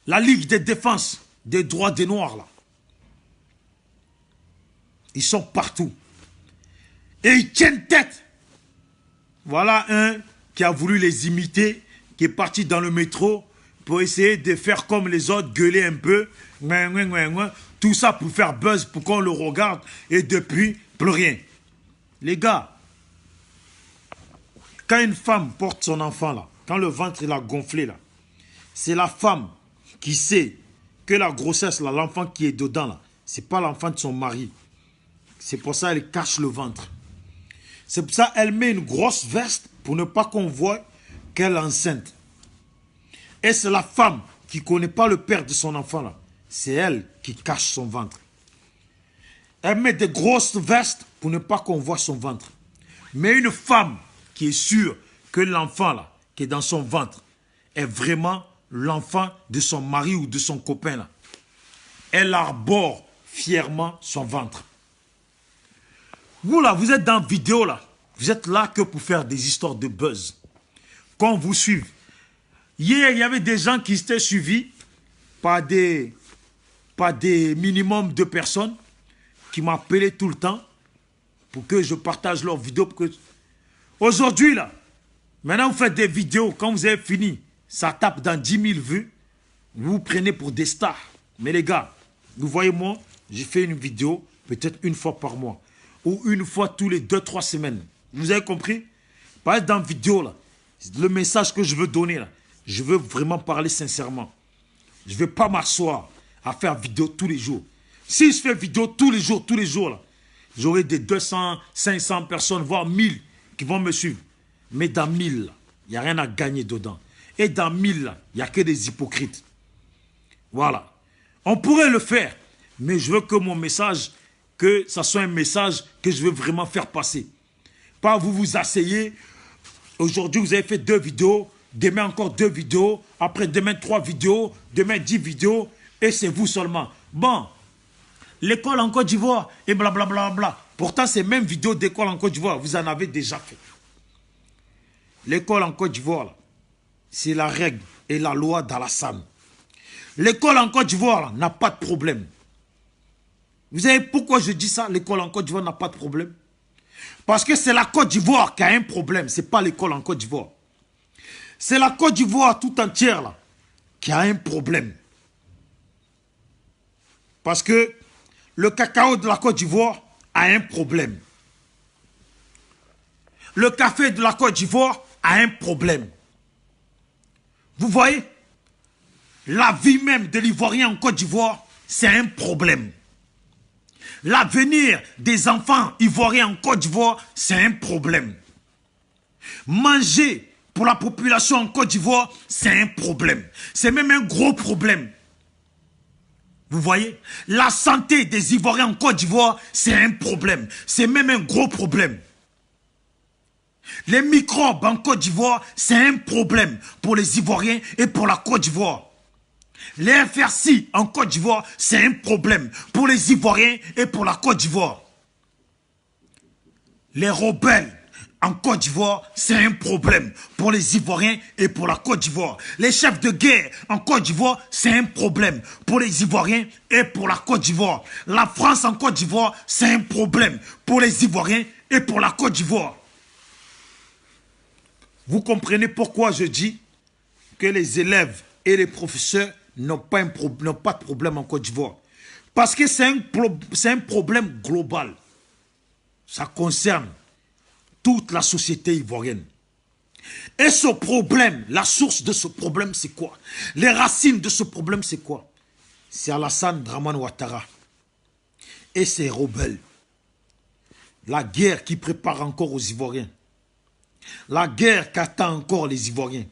La Ligue de défense des droits des Noirs là. Ils sont partout. Et ils tiennent tête. Voilà un qui a voulu les imiter, qui est parti dans le métro pour essayer de faire comme les autres, gueuler un peu, tout ça pour faire buzz, pour qu'on le regarde, et depuis, plus rien. Les gars, quand une femme porte son enfant là, quand le ventre il a gonflé là, c'est la femme qui sait que la grossesse là, l'enfant qui est dedans là, c'est pas l'enfant de son mari. C'est pour ça qu'elle cache le ventre. C'est pour ça qu'elle met une grosse veste pour ne pas qu'on voit qu'elle est enceinte. Et c'est la femme qui ne connaît pas le père de son enfant là. C'est elle qui cache son ventre. Elle met des grosses vestes pour ne pas qu'on voit son ventre. Mais une femme qui est sûre que l'enfant là, qui est dans son ventre, est vraiment l'enfant de son mari ou de son copain là. Elle arbore fièrement son ventre. Vous là, vous êtes dans la vidéo là. Vous êtes là que pour faire des histoires de buzz. Qu'on vous suive. Hier, il y avait des gens qui étaient suivis par des minimum de personnes qui m'appelaient tout le temps pour que je partage leurs vidéos. Aujourd'hui là, maintenant vous faites des vidéos, quand vous avez fini, ça tape dans 10 000 vues, vous vous prenez pour des stars. Mais les gars, vous voyez moi, j'ai fait une vidéo peut-être une fois par mois ou une fois tous les 2-3 semaines. Vous avez compris? Par exemple, dans la vidéo là, le message que je veux donner là, je veux vraiment parler sincèrement. Je ne vais pas m'asseoir à faire vidéo tous les jours. Si je fais vidéo tous les jours là, j'aurai des 200, 500 personnes, voire 1000 qui vont me suivre. Mais dans 1000, il n'y a rien à gagner dedans. Et dans 1000, il n'y a que des hypocrites. Voilà. On pourrait le faire, mais je veux que mon message, que ça soit un message que je veux vraiment faire passer. Pas vous vous asseyez, aujourd'hui vous avez fait 2 vidéos, demain encore 2 vidéos, après demain 3 vidéos, demain 10 vidéos, et c'est vous seulement. Bon, l'école en Côte d'Ivoire, et blablabla. Bla. Pourtant, ces mêmes vidéos d'école en Côte d'Ivoire, vous en avez déjà fait. L'école en Côte d'Ivoire, c'est la règle et la loi d'Alassane. L'école en Côte d'Ivoire n'a pas de problème. Vous savez pourquoi je dis ça? L'école en Côte d'Ivoire n'a pas de problème. Parce que c'est la Côte d'Ivoire qui a un problème. Ce n'est pas l'école en Côte d'Ivoire. C'est la Côte d'Ivoire tout entière là, qui a un problème. Parce que le cacao de la Côte d'Ivoire a un problème. Le café de la Côte d'Ivoire a un problème. Vous voyez? La vie même de l'Ivoirien en Côte d'Ivoire, c'est un problème. L'avenir des enfants ivoiriens en Côte d'Ivoire, c'est un problème. Manger pour la population en Côte d'Ivoire, c'est un problème. C'est même un gros problème. Vous voyez? La santé des Ivoiriens en Côte d'Ivoire, c'est un problème. C'est même un gros problème. Les microbes en Côte d'Ivoire, c'est un problème pour les Ivoiriens et pour la Côte d'Ivoire. Les FRC en Côte d'Ivoire, c'est un problème pour les Ivoiriens et pour la Côte d'Ivoire. Les rebelles en Côte d'Ivoire, c'est un problème pour les Ivoiriens et pour la Côte d'Ivoire. Les chefs de guerre en Côte d'Ivoire, c'est un problème pour les Ivoiriens et pour la Côte d'Ivoire. La France en Côte d'Ivoire, c'est un problème pour les Ivoiriens et pour la Côte d'Ivoire. Vous comprenez pourquoi je dis que les élèves et les professeurs n'ont pas de problème en Côte d'Ivoire. Parce que c'est un problème global. Ça concerne toute la société ivoirienne. Et ce problème, la source de ce problème, c'est quoi? Les racines de ce problème, c'est quoi? C'est Alassane Dramane Ouattara et ses rebelles. La guerre qui prépare encore aux Ivoiriens. La guerre qu'attend encore les Ivoiriens.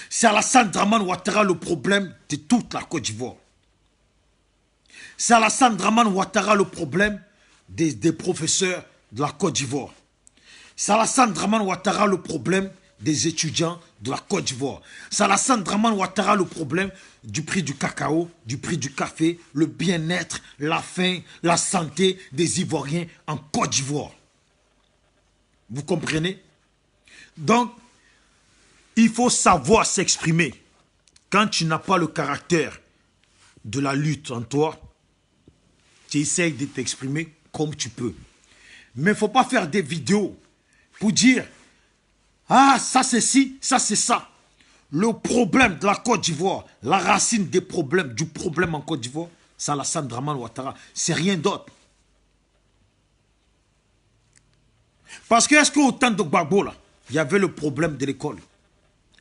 C'est Alassane Dramane Ouattara le problème de toute la Côte d'Ivoire. C'est Alassane Dramane Ouattara le problème des professeurs de la Côte d'Ivoire. C'est Alassane Dramane Ouattara le problème des étudiants de la Côte d'Ivoire. C'est Alassane Dramane Ouattara le problème du prix du cacao, du prix du café, le bien-être, la faim, la santé des Ivoiriens en Côte d'Ivoire. Vous comprenez? Donc, il faut savoir s'exprimer. Quand tu n'as pas le caractère de la lutte en toi, tu essayes de t'exprimer comme tu peux. Mais il ne faut pas faire des vidéos pour dire Ah, ça c'est ci, ça c'est ça. Le problème de la Côte d'Ivoire, la racine des problèmes, du problème en Côte d'Ivoire, c'est Alassane Dramane Ouattara. C'est rien d'autre. Parce que est-ce qu'au temps de Gbagbo, là, il y avait le problème de l'école?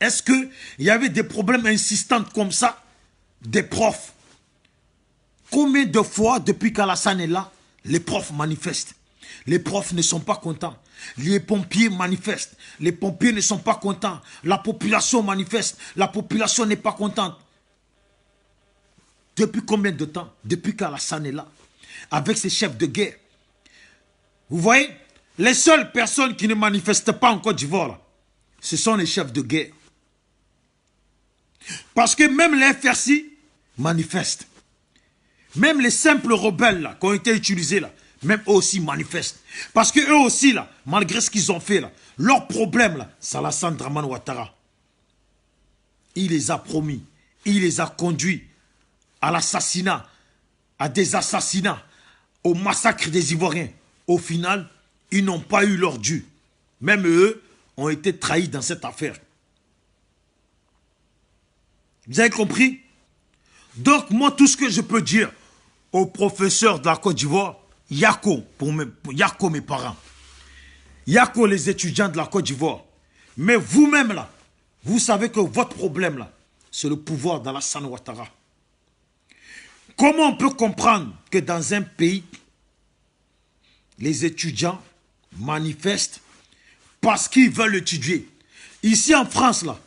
Est-ce qu'il y avait des problèmes insistants comme ça des profs? Combien de fois, depuis qu'Alassane est là, les profs manifestent? Les profs ne sont pas contents. Les pompiers manifestent. Les pompiers ne sont pas contents. La population manifeste. La population n'est pas contente. Depuis combien de temps? Depuis qu'Alassane est là, avec ses chefs de guerre. Vous voyez, les seules personnes qui ne manifestent pas en Côte d'Ivoire, ce sont les chefs de guerre. Parce que même les FRC manifestent. Même les simples rebelles là, qui ont été utilisés là, même eux aussi manifestent. Parce que eux aussi là, malgré ce qu'ils ont fait là, leur problème là, c'est Alassane Dramane Ouattara. Il les a promis, il les a conduits à l'assassinat, à des assassinats, au massacre des Ivoiriens. Au final, ils n'ont pas eu leur dû. Même eux ont été trahis dans cette affaire. Vous avez compris? Donc moi, tout ce que je peux dire aux professeurs de la Côte d'Ivoire, Yako, Yako mes parents, Yako les étudiants de la Côte d'Ivoire, mais vous-même là, vous savez que votre problème là, c'est le pouvoir d'Alassane Ouattara. Comment on peut comprendre que dans un pays, les étudiants manifestent parce qu'ils veulent étudier? Ici en France là,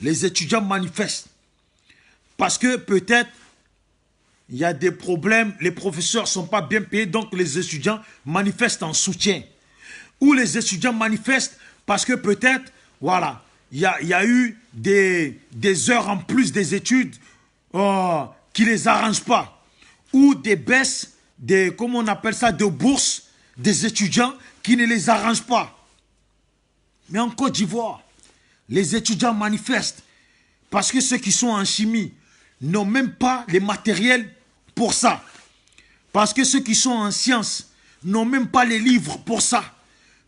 les étudiants manifestent parce que peut-être il y a des problèmes, les professeurs ne sont pas bien payés, donc les étudiants manifestent en soutien. Ou les étudiants manifestent parce que peut-être, voilà, il y a eu des heures en plus des études qui ne les arrangent pas. Ou des baisses, comment on appelle ça, de bourses des étudiants qui ne les arrangent pas. Mais en Côte d'Ivoire, les étudiants manifestent parce que ceux qui sont en chimie n'ont même pas les matériels pour ça. Parce que ceux qui sont en sciences n'ont même pas les livres pour ça.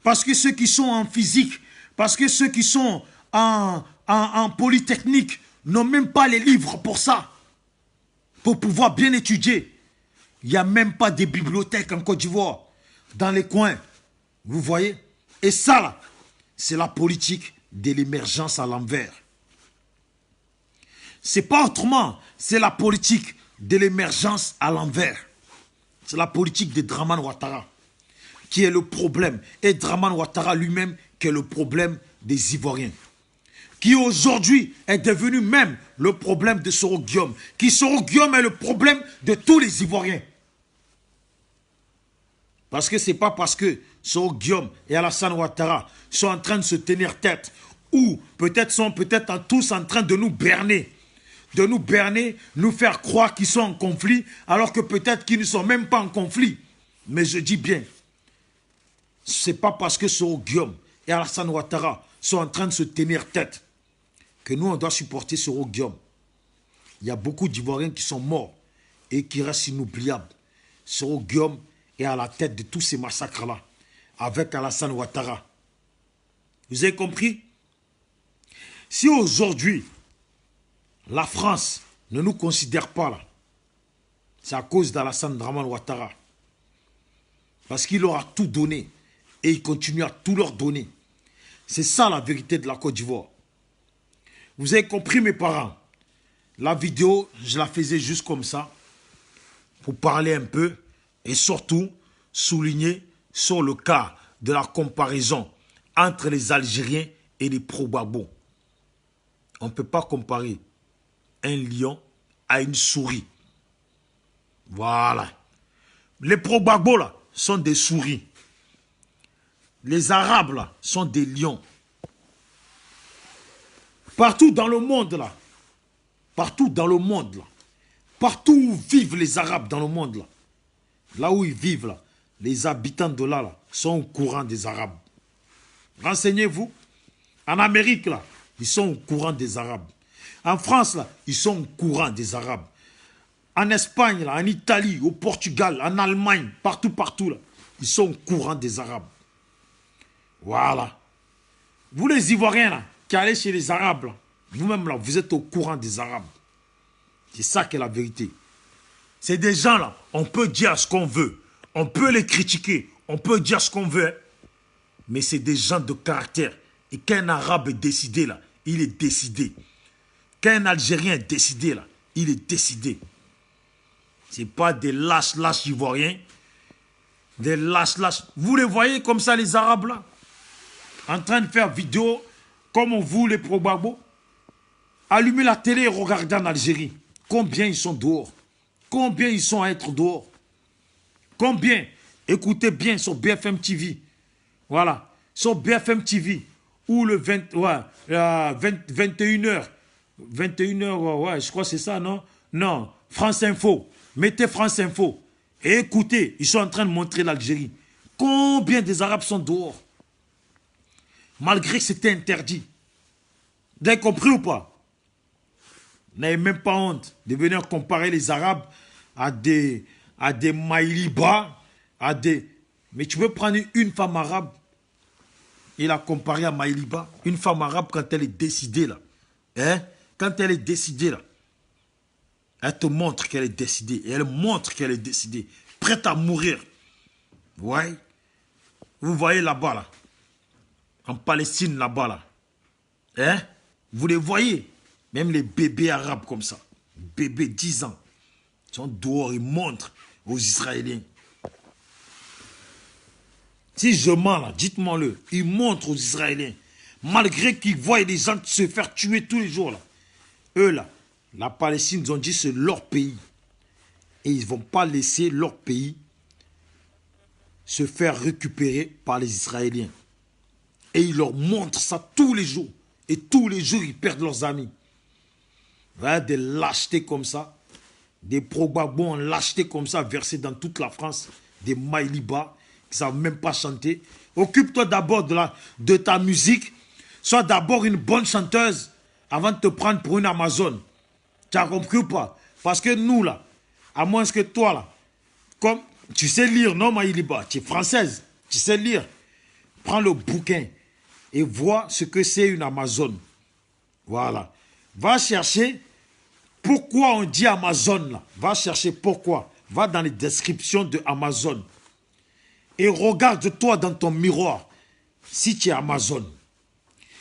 Parce que ceux qui sont en physique, parce que ceux qui sont en polytechnique n'ont même pas les livres pour ça. Pour pouvoir bien étudier. Il n'y a même pas de bibliothèques en Côte d'Ivoire. Dans les coins. Vous voyez? Et ça là, c'est la politique de l'émergence à l'envers. C'est pas autrement. C'est la politique de l'émergence à l'envers. C'est la politique de Dramane Ouattara qui est le problème. Et Dramane Ouattara lui-même qui est le problème des Ivoiriens. Qui aujourd'hui est devenu même le problème de Soro Guillaume. Qui Soro Guillaume est le problème de tous les Ivoiriens. Parce que ce n'est pas parce que Soro Guillaume et Alassane Ouattara sont en train de se tenir tête ou peut-être sont tous en train de nous berner. De nous berner, nous faire croire qu'ils sont en conflit, alors que peut-être qu'ils ne sont même pas en conflit. Mais je dis bien, ce n'est pas parce que Soro Guillaume et Alassane Ouattara sont en train de se tenir tête que nous, on doit supporter Soro Guillaume. Il y a beaucoup d'Ivoiriens qui sont morts et qui restent inoubliables. Soro Guillaume est à la tête de tous ces massacres-là, avec Alassane Ouattara. Vous avez compris? Si aujourd'hui, la France ne nous considère pas là, c'est à cause d'Alassane Dramane Ouattara. Parce qu'il leur a tout donné et il continue à tout leur donner. C'est ça la vérité de la Côte d'Ivoire. Vous avez compris mes parents? La vidéo, je la faisais juste comme ça, pour parler un peu et surtout souligner sur le cas de la comparaison entre les Algériens et les pro-Gbagbo. On ne peut pas comparer un lion à une souris. Voilà. Les pro-Gbagbo là sont des souris. Les Arabes là sont des lions. Partout dans le monde là, partout dans le monde là, partout où vivent les Arabes dans le monde là, là où ils vivent là, les habitants de là sont au courant des Arabes. Renseignez-vous. En Amérique là, ils sont au courant des Arabes. En France là, ils sont au courant des Arabes. En Espagne là, en Italie, au Portugal, en Allemagne, partout là, ils sont au courant des Arabes. Voilà. Vous les Ivoiriens là, qui allez chez les Arabes, vous-même là, vous êtes au courant des Arabes. C'est ça qui est la vérité. C'est des gens là, on peut dire ce qu'on veut. On peut les critiquer, on peut dire ce qu'on veut. Hein. Mais c'est des gens de caractère. Et quand un Arabe est décidé là, il est décidé. Quand un Algérien est décidé là, il est décidé. Ce n'est pas des lâches ivoiriens. Des lâches. Vous les voyez comme ça les Arabes là, en train de faire vidéo comme on vous les pro-Gbagbo. Allumez la télé et regardez en Algérie. Combien ils sont dehors? Combien ils sont à être dehors? Combien? Écoutez bien sur BFM TV. Voilà. Sur BFM TV. Ou le 21h. 21h, ouais, je crois que c'est ça, non? Non. France Info. Mettez France Info. Et écoutez, ils sont en train de montrer l'Algérie. Combien des Arabes sont dehors? Malgré que c'était interdit. Vous avez compris ou pas? Vous n'avez même pas honte de venir comparer les Arabes à des Maïliba, à des... Mais tu peux prendre une femme arabe et la comparer à Maïliba. Une femme arabe quand elle est décidée là. Hein? Quand elle est décidée là. Elle te montre qu'elle est décidée. Et elle montre qu'elle est décidée. Prête à mourir. Ouais. Vous voyez là-bas là. En Palestine là-bas là. Hein? Vous les voyez. Même les bébés arabes comme ça. Bébés 10 ans. Ils sont dehors, ils montrent aux Israéliens. Si je mens là, dites-moi-le. Ils montrent aux Israéliens. Malgré qu'ils voient les gens se faire tuer tous les jours là. Eux là, la Palestine, ils ont dit c'est leur pays. Et ils ne vont pas laisser leur pays se faire récupérer par les Israéliens. Et ils leur montrent ça tous les jours. Et tous les jours, ils perdent leurs amis. Voilà, des lâchetés comme ça. Des pro-Gbagbo en lâcheté comme ça, versés dans toute la France. Des Maïliba qui ne savent même pas chanter. Occupe-toi d'abord de ta musique. Sois d'abord une bonne chanteuse avant de te prendre pour une Amazone. Tu as compris ou pas? Parce que nous, là, à moins que toi, là, comme tu sais lire, non, Maïliba, tu es française, tu sais lire. Prends le bouquin et vois ce que c'est une Amazone. Voilà. Va chercher pourquoi on dit Amazon, là. Va chercher pourquoi. Va dans les descriptions de Amazon. Et regarde-toi dans ton miroir si tu es Amazon.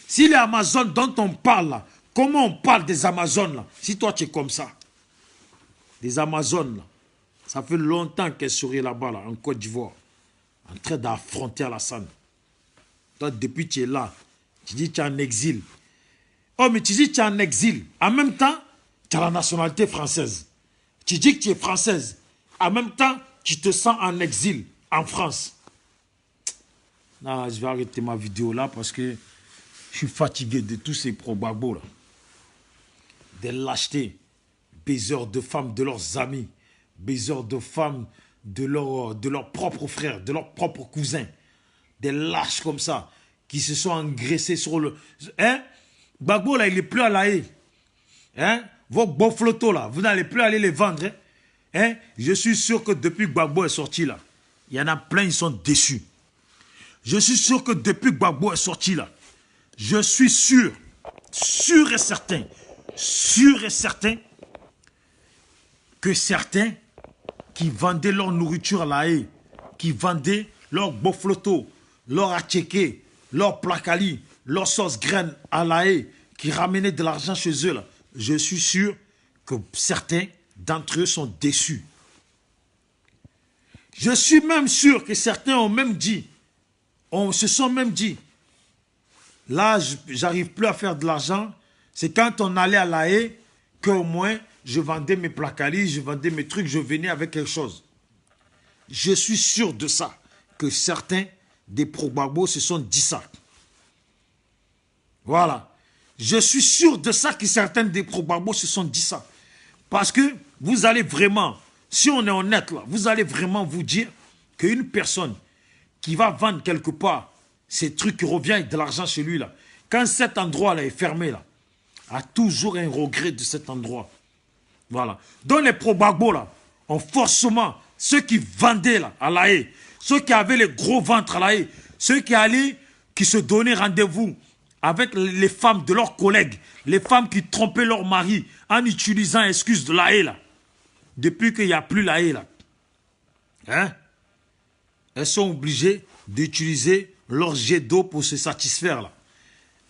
Si les Amazones dont on parle, là, comment on parle des Amazones, là, si toi tu es comme ça. Des Amazones, là, ça fait longtemps qu'elles seraient là-bas, là, en Côte d'Ivoire, en train d'affronter Alassane. Toi, depuis que tu es là, tu dis que tu es en exil. Oh, mais tu dis que tu es en exil. En même temps, tu as la nationalité française. Tu dis que tu es française. En même temps, tu te sens en exil en France. Non, je vais arrêter ma vidéo là parce que je suis fatigué de tous ces pro-Gbagbo là. Des lâchetés. Baiseurs de femmes de leurs amis. Baiseurs de femmes de leurs propres frères, de leurs propres cousins. Des lâches comme ça qui se sont engraissés sur le... Hein? Gbagbo là, il n'est plus à la haie. Hein? Vos beaux flottos là, vous n'allez plus aller les vendre. Hein? Hein? Je suis sûr que depuis que Gbagbo est sorti là, il y en a plein, ils sont déçus. Je suis sûr que depuis que Gbagbo est sorti là, je suis sûr et certain que certains qui vendaient leur nourriture à la haie, qui vendaient leur beaux flottos, leur atchéké, leur placali, leur sauce graine à la haie, qui ramenaient de l'argent chez eux là, je suis sûr que certains d'entre eux sont déçus. Je suis même sûr que certains ont même dit, se sont même dit, là, j'arrive plus à faire de l'argent, c'est quand on allait à la haie qu'au moins, je vendais mes placalis, je vendais mes trucs, je venais avec quelque chose. Je suis sûr de ça, que certains des pro-Gbagbo se sont dit ça. Voilà. Je suis sûr de ça que certains des pro-Gbagbo se sont dit ça. Parce que vous allez vraiment, si on est honnête là, vous allez vraiment vous dire qu'une personne qui va vendre quelque part ces trucs qui revient avec de l'argent chez lui là, quand cet endroit là est fermé là, a toujours un regret de cet endroit. Voilà. Donc les pro-Gbagbo là, ont forcément, ceux qui vendaient là à la haie, ceux qui avaient les gros ventres à la haie, ceux qui allaient, qui se donnaient rendez-vous avec les femmes de leurs collègues, les femmes qui trompaient leur mari en utilisant excuse de la haie là. Depuis qu'il n'y a plus la haie là. Hein? Elles sont obligées d'utiliser leur jet d'eau pour se satisfaire là.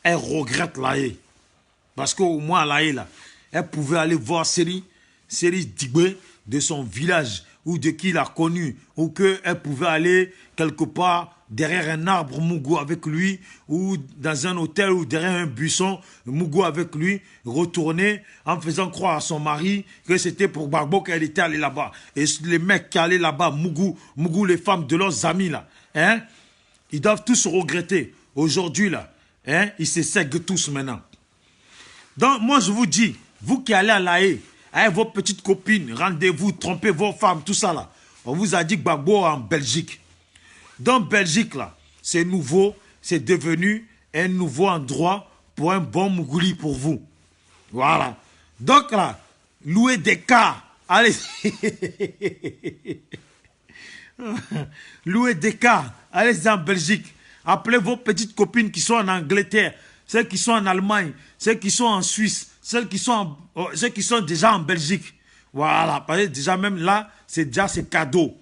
Elles regrettent la haie. Parce qu'au moins la haie là, elles pouvaient aller voir Série Digbe de son village ou de qui il a connu, ou qu'elle pouvait aller quelque part derrière un arbre Mougou avec lui, ou dans un hôtel ou derrière un buisson Mougou avec lui, retourner en faisant croire à son mari que c'était pour Gbagbo qu'elle était allée là-bas. Et les mecs qui allaient là-bas, Mougou, les femmes de leurs amis là, hein, ils doivent tous regretter. Aujourd'hui là, hein, ils se sèguent tous maintenant. Donc moi je vous dis, vous qui allez à La Haye, avec vos petites copines, rendez-vous, trompez vos femmes, tout ça là. On vous a dit que Gbagbo en Belgique. Dans Belgique là, c'est nouveau, c'est devenu un nouveau endroit pour un bon Mougouli pour vous. Voilà. Donc là, louez des cars. Allez. Louez des cars. Allez en Belgique. Appelez vos petites copines qui sont en Angleterre, celles qui sont en Allemagne, celles qui sont en Suisse, celles qui sont déjà en Belgique. Voilà. Parce que déjà même là, c'est cadeau.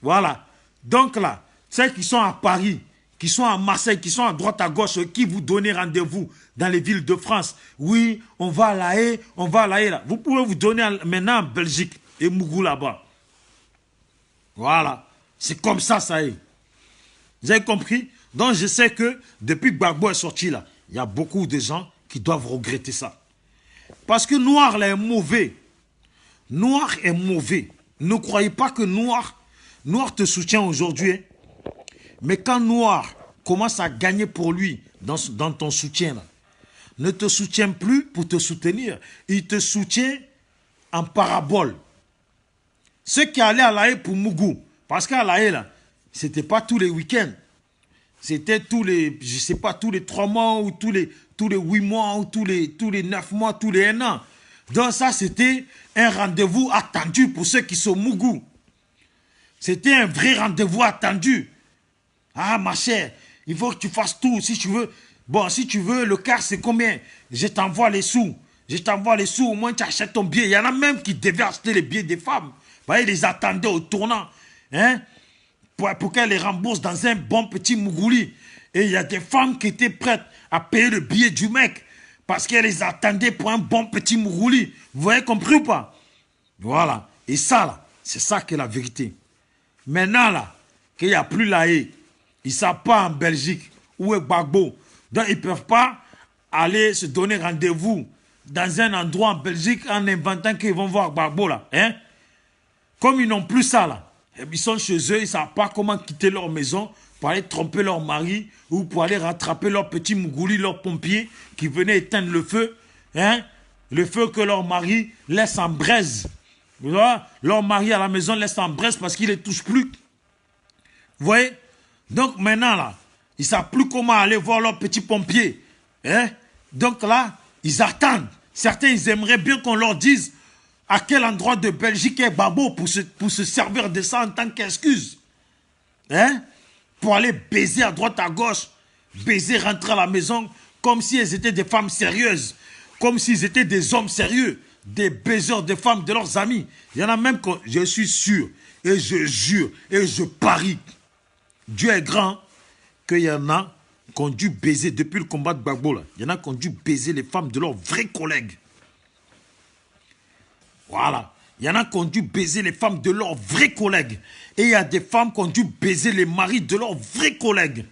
Voilà. Donc là, celles qui sont à Paris, qui sont à Marseille, qui sont à droite à gauche, qui vous donnez rendez-vous dans les villes de France. Oui, on va à La Haye, on va à La Haye là. Vous pouvez vous donner maintenant en Belgique et Mougou là-bas. Voilà. C'est comme ça, ça y est. Vous avez compris? Donc je sais que depuis que Gbagbo est sorti là, il y a beaucoup de gens qui doivent regretter ça. Parce que Noir là est mauvais. Noir est mauvais. Ne croyez pas que Noir te soutient aujourd'hui. Hein? Mais quand Noir commence à gagner pour lui dans ton soutien, là, ne te soutient plus pour te soutenir. Il te soutient en parabole. Ceux qui allaient à La Haye pour Mougou, parce qu'à La Haye, là, c'était pas tous les week-ends. C'était tous les, je sais pas, tous les 3 mois, ou tous les 8 mois, ou tous les 9 mois, tous les 1 an. Donc ça, c'était un rendez-vous attendu pour ceux qui sont Mougou. C'était un vrai rendez-vous attendu. Ah, ma chère, il faut que tu fasses tout si tu veux. Bon, si tu veux, le quart, c'est combien? Je t'envoie les sous. Je t'envoie les sous, au moins tu achètes ton billet. Il y en a même qui devaient acheter les billets des femmes. Ils les attendaient au tournant. Hein? Pour qu'elles les remboursent dans un bon petit Mougouli. Et il y a des femmes qui étaient prêtes à payer le billet du mec. Parce qu'elles les attendaient pour un bon petit Mougouli. Vous avez compris ou pas? Voilà. Et ça, là, c'est ça qui est la vérité. Maintenant, là, qu'il n'y a plus La Haye, ils ne savent pas en Belgique où est Gbagbo. Donc, ils ne peuvent pas aller se donner rendez-vous dans un endroit en Belgique en inventant qu'ils vont voir Gbagbo, là. Hein? Comme ils n'ont plus ça, là, ils sont chez eux, ils ne savent pas comment quitter leur maison pour aller tromper leur mari ou pour aller rattraper leur petit Mougouli, leur pompier qui venait éteindre le feu. Hein? Le feu que leur mari laisse en braise. Vous voyez? Leur mari à la maison laisse en braise parce qu'il ne les touche plus. Vous voyez? Donc maintenant, là, ils ne savent plus comment aller voir leur petit pompier. Hein? Donc là, ils attendent. Certains, ils aimeraient bien qu'on leur dise à quel endroit de Belgique est Gbagbo pour se servir de ça en tant qu'excuse. Hein? Pour aller baiser à droite, à gauche. Baiser, rentrer à la maison comme si elles étaient des femmes sérieuses. Comme s'ils étaient des hommes sérieux. Des baiseurs de femmes de leurs amis. Il y en a même que je suis sûr et je jure et je parie. Dieu est grand qu'il y en a qui ont dû baiser depuis le combat de Gbagbo. Là. Il y en a qui ont dû baiser les femmes de leurs vrais collègues. Voilà. Il y en a qui ont dû baiser les femmes de leurs vrais collègues. Et il y a des femmes qui ont dû baiser les maris de leurs vrais collègues.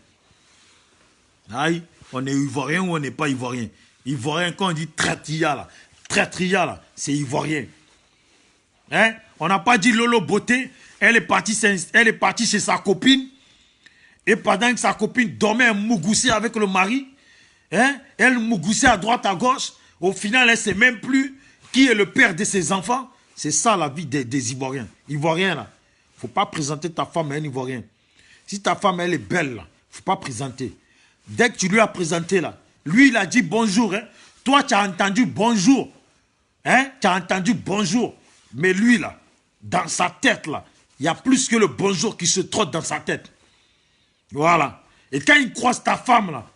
Aïe, on est ivoirien ou on n'est pas ivoirien? Ivoirien, quand on dit traitria, là. Traitria, là, c'est ivoirien. Hein? On n'a pas dit Lolo Beauté. Elle est partie chez sa copine. Et pendant que sa copine dormait, elle mougoussait avec le mari. Hein? Elle mougoussait à droite, à gauche. Au final, elle ne sait même plus qui est le père de ses enfants. C'est ça la vie des Ivoiriens. Ivoiriens, là. Il ne faut pas présenter ta femme à un Ivoirien. Si ta femme, elle est belle, là, il ne faut pas présenter. Dès que tu lui as présenté, là, lui, il a dit bonjour. Hein. Toi, tu as entendu bonjour. Hein? Tu as entendu bonjour. Mais lui, là, dans sa tête, là, il y a plus que le bonjour qui se trotte dans sa tête. Voilà. Et quand il croise ta femme, là,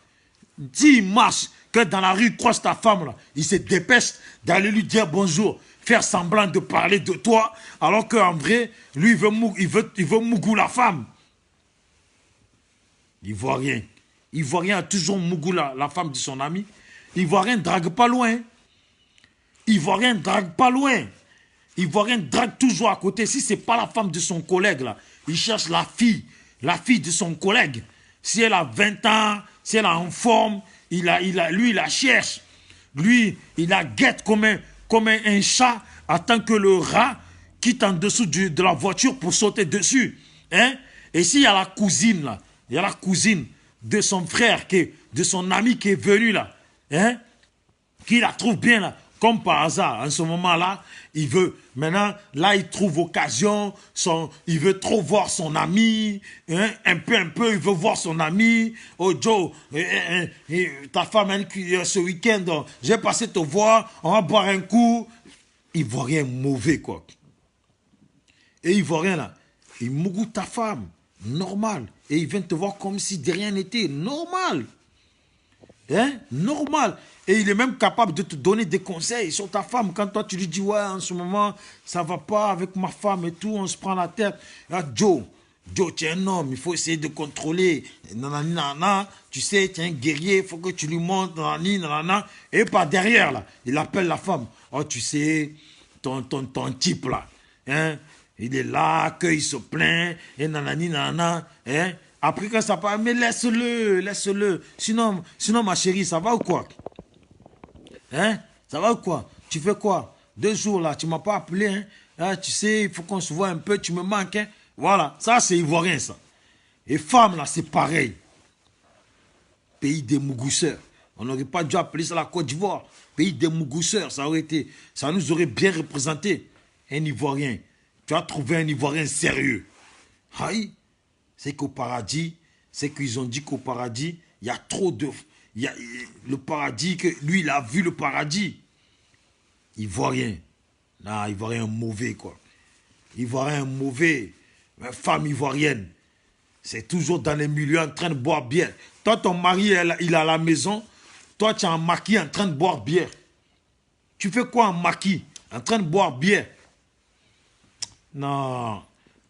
S'il marche, que dans la rue, il croise ta femme, là, il se dépêche d'aller lui dire bonjour, faire semblant de parler de toi, alors qu'en vrai, lui, il veut mougou la femme. Ivoirien. Ivoirien a toujours mougou la femme de son ami. Ivoirien ne drague pas loin. Ivoirien ne drague pas loin. Ivoirien drague toujours à côté. Si ce n'est pas la femme de son collègue, là, il cherche la fille de son collègue. Si elle a 20 ans, si elle est en forme, lui, il la cherche. Lui, il la guette comme un chat, attend que le rat quitte en dessous de la voiture pour sauter dessus. Hein? Et s'il y a la cousine, là, il y a la cousine de son frère, de son ami qui est venu là, hein? Qui la trouve bien là, comme par hasard, en ce moment-là, il veut, maintenant, là, il trouve occasion, il veut trop voir son ami, hein, un peu, il veut voir son ami. Oh Joe, ta femme, ce week-end, j'ai passé te voir, on va boire un coup. Ivoirien mauvais, quoi. Et Ivoirien, là, il mougoue ta femme, normal. Et il vient te voir comme si de rien n'était, normal. Hein? Normal. Et il est même capable de te donner des conseils sur ta femme. Quand toi, tu lui dis, ouais, en ce moment, ça va pas avec ma femme et tout, on se prend la tête. Là, Joe, tu es un homme, il faut essayer de contrôler. Nanani, nanana, tu sais, tu es un guerrier, il faut que tu lui montres, nanani, nanana. Et par derrière, là, il appelle la femme. Oh, tu sais, ton type, là, hein, il est là, qu'il se plaint, et nanani, nanana, hein. Après que ça parle, mais laisse-le. Sinon, ma chérie, ça va ou quoi? Hein? Ça va ou quoi? Tu fais quoi? 2 jours là, tu ne m'as pas appelé, hein? Ah, tu sais, il faut qu'on se voit un peu, tu me manques, hein? Voilà, ça c'est ivoirien, ça. Et femme là, c'est pareil. Pays des mougousseurs. On n'aurait pas dû appeler ça la Côte d'Ivoire. Pays des mougousseurs, ça nous aurait bien représenté. Un Ivoirien. Tu as trouvé un Ivoirien sérieux. Aïe. C'est qu'au paradis, c'est qu'ils ont dit qu'au paradis, il y a trop de... le paradis, que lui, il a vu le paradis. Ivoirien. Non, Ivoirien mauvais, quoi. Ivoirien mauvais. Une femme ivoirienne. C'est toujours dans les milieux en train de boire bière. Toi, ton mari, il est à la maison. Toi, tu es en maquis en train de boire bière. Tu fais quoi en maquis? En train de boire bière. Non.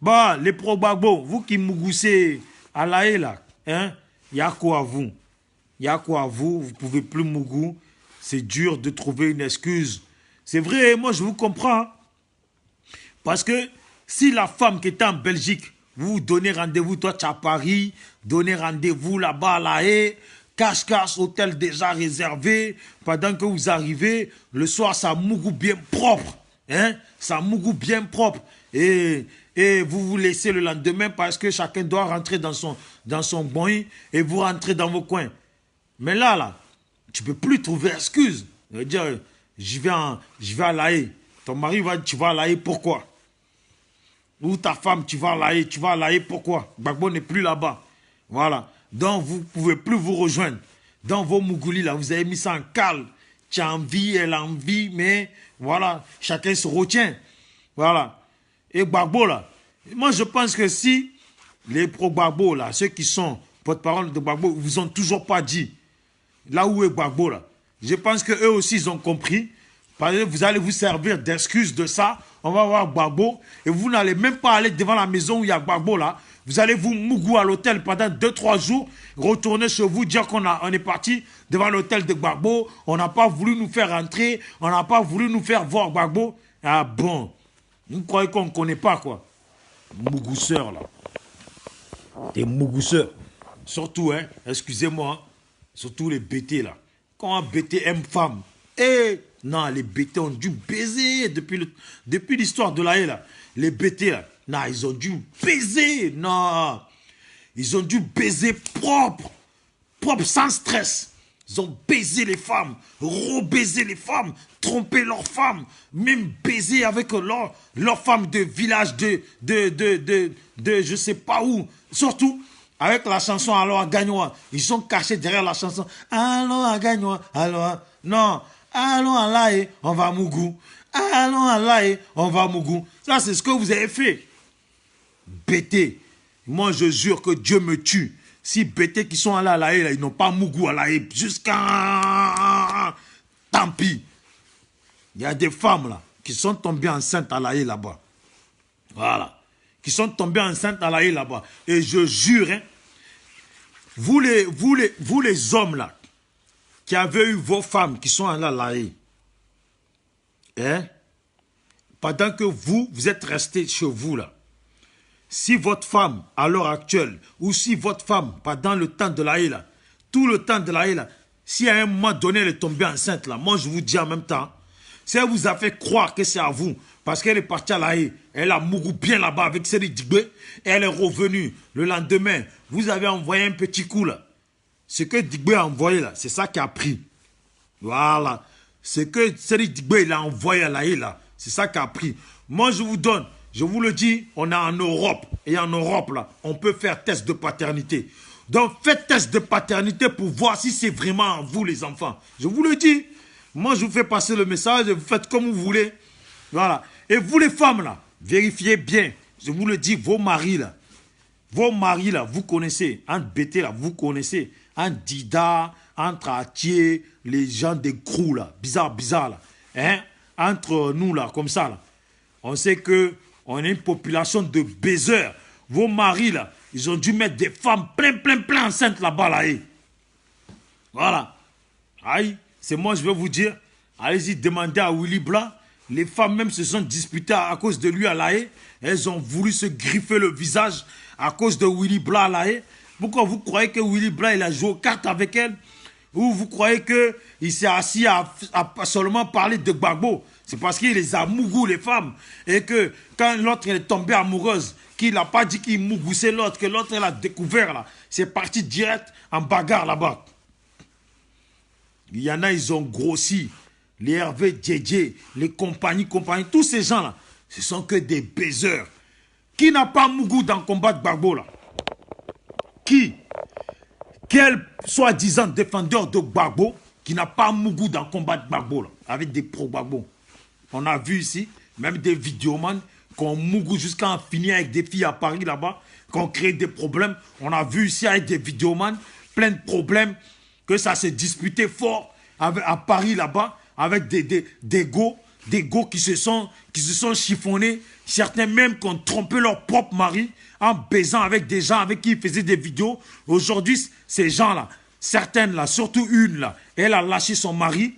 Bah, les pro-Gbagbo, vous qui mougoussez à la haie là, hein, il y a quoi à vous? Il y a quoi à vous? Vous ne pouvez plus mougou. C'est dur de trouver une excuse. C'est vrai, moi je vous comprends. Parce que si la femme qui était en Belgique, vous donnez rendez-vous, toi tu es à Paris, donnez rendez-vous là-bas à la haie, cache-cache, hôtel déjà réservé, pendant que vous arrivez, le soir ça mougou bien propre. Hein? Ça mougou bien propre. Et vous vous laissez le lendemain parce que chacun doit rentrer dans son boin et vous rentrez dans vos coins. Mais là, tu ne peux plus trouver excuse. Dire, je vais à La Haye. Ton mari tu vas à La Haye, pourquoi? Ou ta femme, tu vas à La Haye, pourquoi? Gbagbo n'est plus là-bas. Voilà. Donc, vous ne pouvez plus vous rejoindre. Dans vos mougoulis, là, vous avez mis ça en cale. Tu as envie, elle a envie, mais voilà, chacun se retient. Voilà. Et Gbagbo, là, moi je pense que si les pro-Gbagbo, là, ceux qui sont porte-parole de Gbagbo, vous ont toujours pas dit là où est Gbagbo, là. Je pense qu'eux aussi, ils ont compris. Parce que vous allez vous servir d'excuse de ça. On va voir Gbagbo. Et vous n'allez même pas aller devant la maison où il y a Gbagbo, là. Vous allez vous mougou à l'hôtel pendant 2-3 jours. Retourner chez vous, dire qu'on est parti devant l'hôtel de Gbagbo. On n'a pas voulu nous faire rentrer. On n'a pas voulu nous faire voir Gbagbo. Ah bon. Vous croyez qu'on ne connaît pas, quoi? Mougousseurs, là. Des mougousseurs. Surtout, hein, excusez-moi, hein, surtout les BT, là. Quand un BT aime femme, non, les BT ont dû baiser depuis l'histoire de la haie, là. Les BT, là, non, ils ont dû baiser, non. Ils ont dû baiser propre, sans stress. Ils ont baisé les femmes, rebaisé les femmes, trompé leurs femmes, même baisé avec leurs femmes de village, de je sais pas où. Surtout avec la chanson Alors à Gagnoa. Ils sont cachés derrière la chanson Allons à Gagnoa, alors non, allons à La Haye, on va mougou. Allons à La Haye, on va mougou. Ça, c'est ce que vous avez fait. Bêté. Moi, je jure que Dieu me tue. Si BT qui sont allés à La Haye, là, ils n'ont pas Mougou à La Haye, jusqu'à... Tant pis. Il y a des femmes là, qui sont tombées enceintes à La Haye là-bas. Voilà. Qui sont tombées enceintes à La Haye là-bas. Et je jure, hein, vous les hommes là, qui avez eu vos femmes qui sont allées à La Haye, hein, pendant que vous êtes restés chez vous là, si votre femme, à l'heure actuelle, ou si votre femme, pendant le temps de La Haye là, tout le temps de La Haye là, si à un moment donné elle est tombée enceinte là, moi je vous dis en même temps, si elle vous a fait croire que c'est à vous, parce qu'elle est partie à La Haye, elle a mouru bien là-bas avec Seri Digbe, et elle est revenue le lendemain, vous avez envoyé un petit coup là. Ce que Digbe a envoyé là, c'est ça qui a pris. Voilà. Ce que Seri Digbe il a envoyé à La Haye là, c'est ça qui a pris. Moi je vous donne, je vous le dis, on est en Europe. Et en Europe, là, on peut faire test de paternité. Donc, faites test de paternité pour voir si c'est vraiment vous, les enfants. Je vous le dis. Moi, je vous fais passer le message et vous faites comme vous voulez. Voilà. Et vous, les femmes, là, vérifiez bien. Je vous le dis, vos maris, là, vous connaissez. En BT, là, vous connaissez. En Dida, entre Atier, les gens des crews, là. Bizarre, là. Hein? Entre nous, là, comme ça, là. On sait que on est une population de baiseurs. Vos maris, là, ils ont dû mettre des femmes plein enceintes là-bas, là. Voilà. Aïe, c'est moi, je vais vous dire. Allez-y, demandez à Willy Blanc. Les femmes même se sont disputées à cause de lui à La Haye. Elles ont voulu se griffer le visage à cause de Willy Blanc à La Haye. Pourquoi vous croyez que Willy Blanc, il a joué aux cartes avec elle? Ou vous croyez qu'il s'est assis à seulement parler de Gbagbo? C'est parce qu'il les a mougou, les femmes. Et que quand l'autre est tombé amoureuse, qu'il n'a pas dit qu'il mougoussait l'autre, que l'autre l'a découvert là, c'est parti direct en bagarre là-bas. Il y en a, ils ont grossi. Les Hervé, Djedje, les compagnies, tous ces gens-là, ce sont que des baiseurs. Qui n'a pas mougou dans le combat de Gbagbo là? Qui? Quel soi-disant défendeur de Gbagbo qui n'a pas mougou dans le combat de Gbagbo là, avec des pro-Gbagbo? On a vu ici, même des vidéomans qui ont mougou jusqu'à en finir avec des filles à Paris là-bas, qui ont créé des problèmes. On a vu ici avec des vidéomans, plein de problèmes, que ça s'est disputé fort à Paris là-bas, avec des go qui se sont chiffonnés. Certains même qui ont trompé leur propre mari en baisant avec des gens avec qui ils faisaient des vidéos. Aujourd'hui, ces gens-là, certaines là, surtout une là, elle a lâché son mari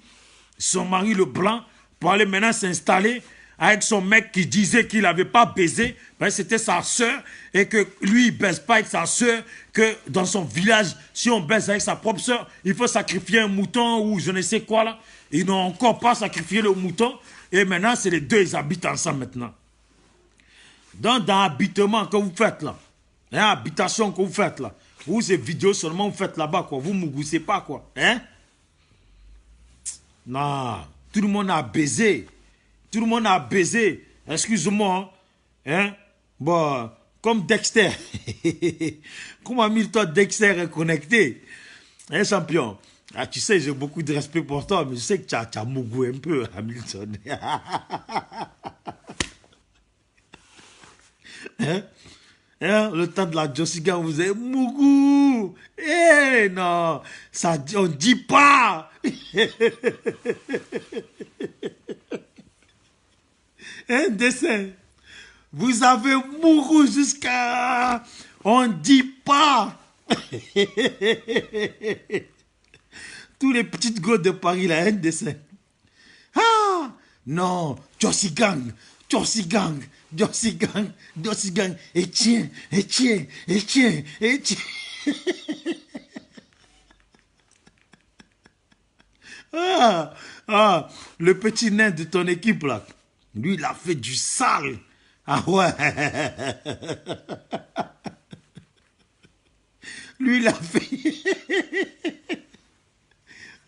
le blanc, pour aller maintenant s'installer avec son mec qui disait qu'il n'avait pas baisé, ben c'était sa soeur, et que lui, il ne baise pas avec sa soeur, que dans son village, si on baise avec sa propre soeur, il faut sacrifier un mouton ou je ne sais quoi là. Ils n'ont encore pas sacrifié le mouton, et maintenant, c'est les deux, ils habitent ensemble maintenant. Donc, dans l'habitement que vous faites là, hein, habitation que vous faites là, vous, ces vidéos seulement vous faites là-bas, quoi. Vous ne mougoussez pas, quoi. Hein? Non. Tout le monde a baisé. Tout le monde a baisé. Excuse-moi. Hein? Bon, comme Dexter. Comment Hamilton Dexter est connecté? Hein, champion? Ah, tu sais, j'ai beaucoup de respect pour toi, mais je sais que tu as mougou un peu, Hamilton. Hein? Hein? Le temps de la Jossiga, vous avez mougou. Eh non, ça, on ne dit pas. Un dessin. Vous avez mouru jusqu'à... On ne dit pas. Tous les petites go de Paris, là, un dessin. Ah, non, Jossy Gang. Et tiens. Le petit nain de ton équipe, là. Lui, il a fait du sale. Ah ouais. Lui, il a fait...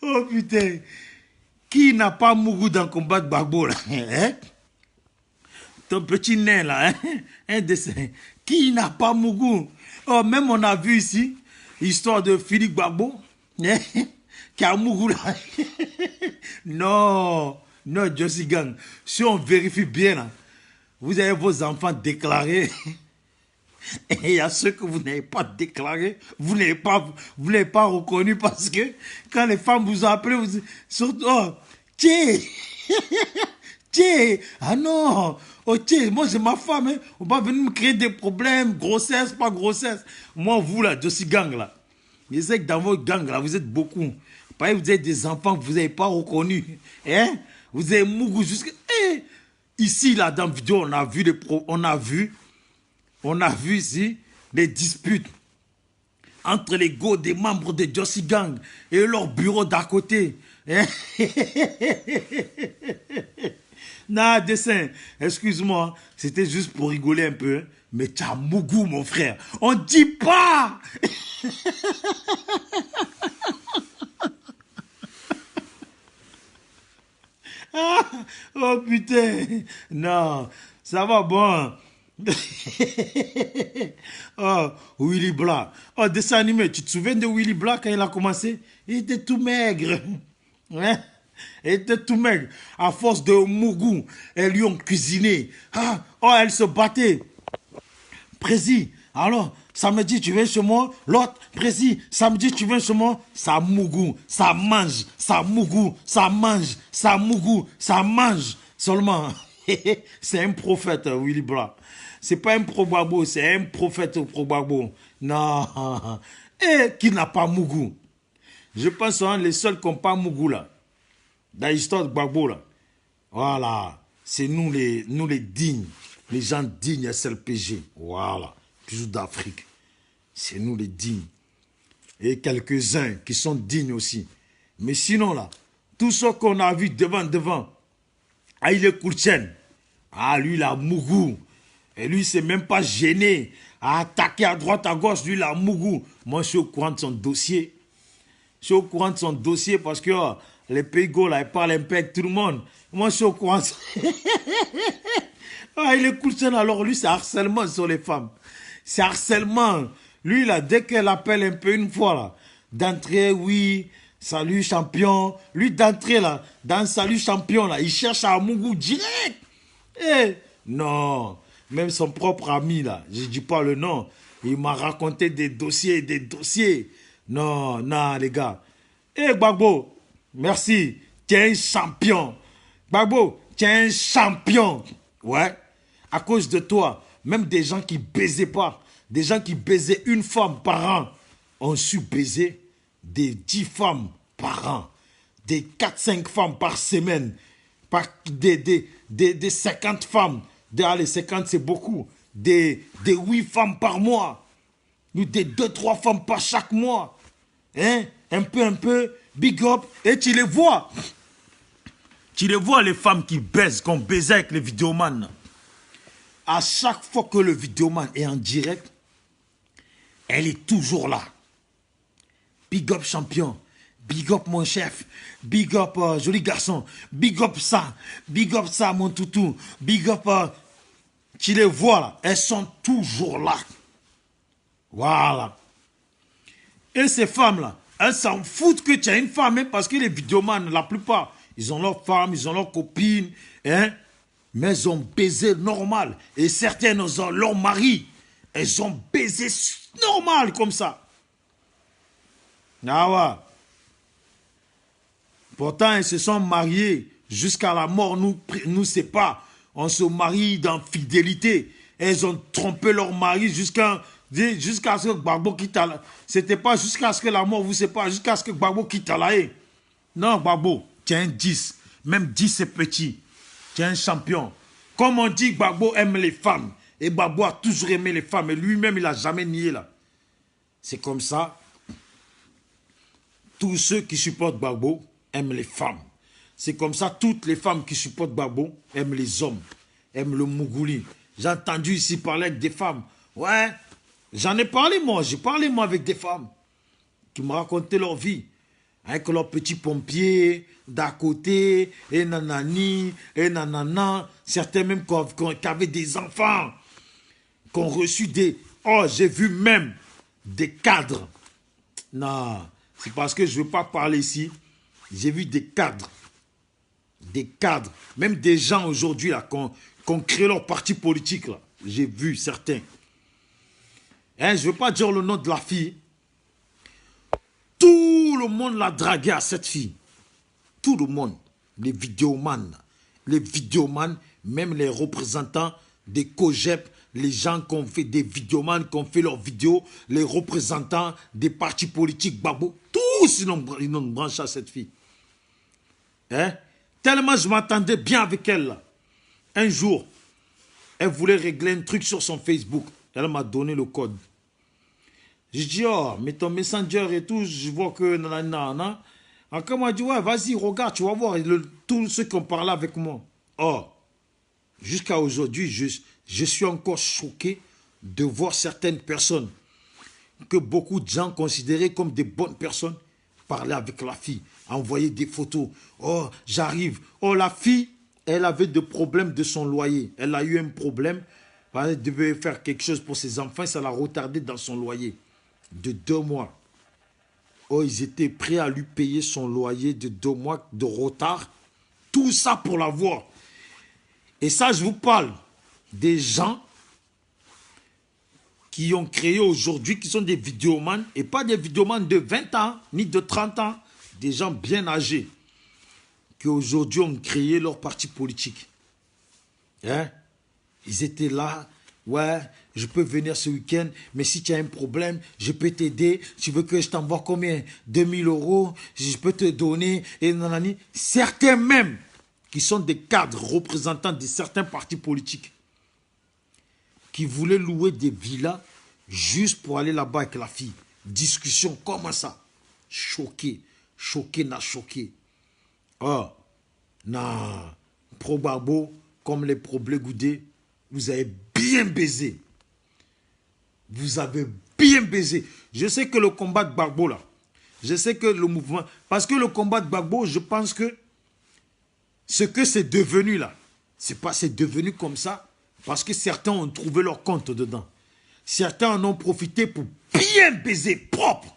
Oh putain. Qui n'a pas mouru dans le combat de Gbagbo, là? Hein? Ton petit nain, là. Hein? Un dessin. Qui n'a pas mouru? Oh, même on a vu ici, histoire de Philippe Gbagbo. Hein? Qui a mouru, là. Non, Jossy Gang. Si on vérifie bien, là, vous avez vos enfants déclarés. Et il y a ceux que vous n'avez pas déclarés, vous n'avez pas reconnu parce que quand les femmes vous ont appelé, vous dites, surtout, oh, tiens, tiens, ah non, oh tiens, moi j'ai ma femme, hein, on va venir me créer des problèmes, grossesse, pas grossesse. Moi, vous là, je suis gang là. Je sais que dans votre gang là, vous êtes beaucoup. Pareil, vous êtes des enfants que vous n'avez pas reconnus. Hein? Vous avez mougou jusqu'à... Eh, ici, là, dans la vidéo, on a vu ici des disputes entre les go des membres de Jossy Gang et leur bureau d'à côté. Hein? Non, dessin, excuse-moi, c'était juste pour rigoler un peu. Hein? Mais tu as mougou, mon frère. On dit pas. Oh putain, non, ça va bon. Oh, Willy Black. Oh, dessin animé, tu te souviens de Willy Black quand il a commencé? Il était tout maigre. Hein? Il était tout maigre. À force de mougou, elles lui ont cuisiné. Ah, oh, elle se battait. Précis, alors, samedi, tu viens chez moi. L'autre, précis, samedi, tu viens chez moi. Ça mougou, ça mange, ça mougou, ça mange, ça mougou, ça mange. Seulement, c'est un prophète, Willy Black. C'est pas un pro-babo, c'est un prophète pro-babo. Non. Et qui n'a pas mougou. Je pense que les seuls qui n'ont pas mougou là. Dans l'histoire de Gbagbo là. Voilà. C'est nous les dignes. Les gens dignes SLPG. Voilà. Toujours d'Afrique. C'est nous les dignes. Et quelques-uns qui sont dignes aussi. Mais sinon là, tout ce qu'on a vu devant. Ah, il est Kourtchen. Ah, lui, il a mougou. Et lui, il s'est même pas gêné à attaquer à droite, à gauche. Lui, il a mougou. Moi, je suis au courant de son dossier. Je suis au courant de son dossier parce que oh, les Pays-Gauls, là, ils parlent un peu avec tout le monde. Moi, je suis au courant. Ah, il est Kourtchen. Alors, lui, c'est harcèlement sur les femmes. C'est harcèlement. Lui, là, dès qu'elle appelle un peu une fois, là, d'entrée, oui, salut champion. Lui, d'entrée, là, dans salut champion, là, il cherche à mougou direct. Eh, non. Même son propre ami, là, je ne dis pas le nom, il m'a raconté des dossiers. Non, non, les gars. Eh, Gbagbo, merci. Tu es un champion. Gbagbo, tu es un champion. Ouais. À cause de toi, même des gens qui baisaient pas, des gens qui baisaient une femme par an, ont su baiser des 10 femmes par an, des 4-5 femmes par semaine, des 50 femmes. Les 50, c'est beaucoup. Des 8 femmes par mois. Des 2-3 femmes par chaque mois. Hein? Un peu. Big up. Et tu les vois. Tu les vois, les femmes qui baisent, qu'on baisait avec les vidéomans. À chaque fois que le vidéoman est en direct, elle est toujours là. Big up champion. Big up mon chef. Big up joli garçon. Big up ça mon toutou. Big up... tu les vois là, elles sont toujours là. Voilà. Et ces femmes-là, elles s'en foutent que tu as une femme, hein, parce que les vidéomans, la plupart, ils ont leurs femmes, ils ont leurs copines, hein, mais elles ont baisé normal. Et certaines ont leur mari. Elles ont baisé normal comme ça. Ah ouais. Pourtant, elles se sont mariées jusqu'à la mort, nous sépare. On se marie dans fidélité. Elles ont trompé leur mari jusqu'à ce que Gbagbo quitte la... C'était pas jusqu'à ce que la mort vous sépare, jusqu'à ce que Gbagbo quitte la haie. Non, Gbagbo, tu es un 10. Même 10, c'est petit. Tu es un champion. Comme on dit, Gbagbo aime les femmes. Et Gbagbo a toujours aimé les femmes. Et lui-même, il n'a jamais nié là. C'est comme ça. Tous ceux qui supportent Gbagbo aiment les femmes. C'est comme ça, toutes les femmes qui supportent Gbagbo aiment les hommes, aiment le Mougouli. J'ai entendu ici parler avec des femmes. Ouais, j'en ai parlé moi, j'ai parlé moi avec des femmes qui me racontaient leur vie. Avec leurs petits pompiers d'à côté, et nanani, et nanana. Certains même qui avaient des enfants, qui ont reçu des... Oh, j'ai vu même des cadres. Non, c'est parce que je ne veux pas parler ici. J'ai vu des cadres. Des cadres, même des gens aujourd'hui là, qui ont créé leur parti politique là. J'ai vu certains. Hein, je ne veux pas dire le nom de la fille. Tout le monde l'a dragué à cette fille. Tout le monde. Les vidéomans, même les représentants des COGEP, les gens qui ont fait des vidéomans, qui ont fait leurs vidéos, les représentants des partis politiques, Gbagbo, tous ils ont branché à cette fille. Hein? Tellement je m'attendais bien avec elle. Là. Un jour, elle voulait régler un truc sur son Facebook. Elle m'a donné le code. J'ai dit, oh, mais ton messenger et tout, je vois que nanana. Encore m'a dit, ouais, vas-y, regarde, tu vas voir tous ceux qui ont parlé avec moi. Oh, jusqu'à aujourd'hui, je suis encore choqué de voir certaines personnes que beaucoup de gens considéraient comme des bonnes personnes parler avec la fille, envoyer des photos. Oh, j'arrive. Oh, la fille, elle avait des problèmes de son loyer. Elle a eu un problème. Elle devait faire quelque chose pour ses enfants. Ça l'a retardé dans son loyer de 2 mois. Oh, ils étaient prêts à lui payer son loyer de 2 mois de retard. Tout ça pour la voir. Et ça, je vous parle des gens qui ont créé aujourd'hui, qui sont des vidéomans, et pas des vidéomans de 20 ans, ni de 30 ans, des gens bien âgés, qui aujourd'hui ont créé leur parti politique. Hein? Ils étaient là, ouais, je peux venir ce week-end, mais si tu as un problème, je peux t'aider. Tu veux que je t'envoie combien? 2000 €, je peux te donner. Et nanani. Certains même, qui sont des cadres représentants de certains partis politiques, qui voulaient louer des villas juste pour aller là-bas avec la fille. Discussion, comment ça? Choqué, choqué, n'a choqué. Oh, non, pro Gbagbo, comme les pro-Blé Goudé, vous avez bien baisé. Vous avez bien baisé. Je sais que le combat de Gbagbo, là, je sais que le mouvement, parce que le combat de Gbagbo, je pense que ce que c'est devenu, là, c'est devenu comme ça, parce que certains ont trouvé leur compte dedans. Certains en ont profité pour bien baiser propre.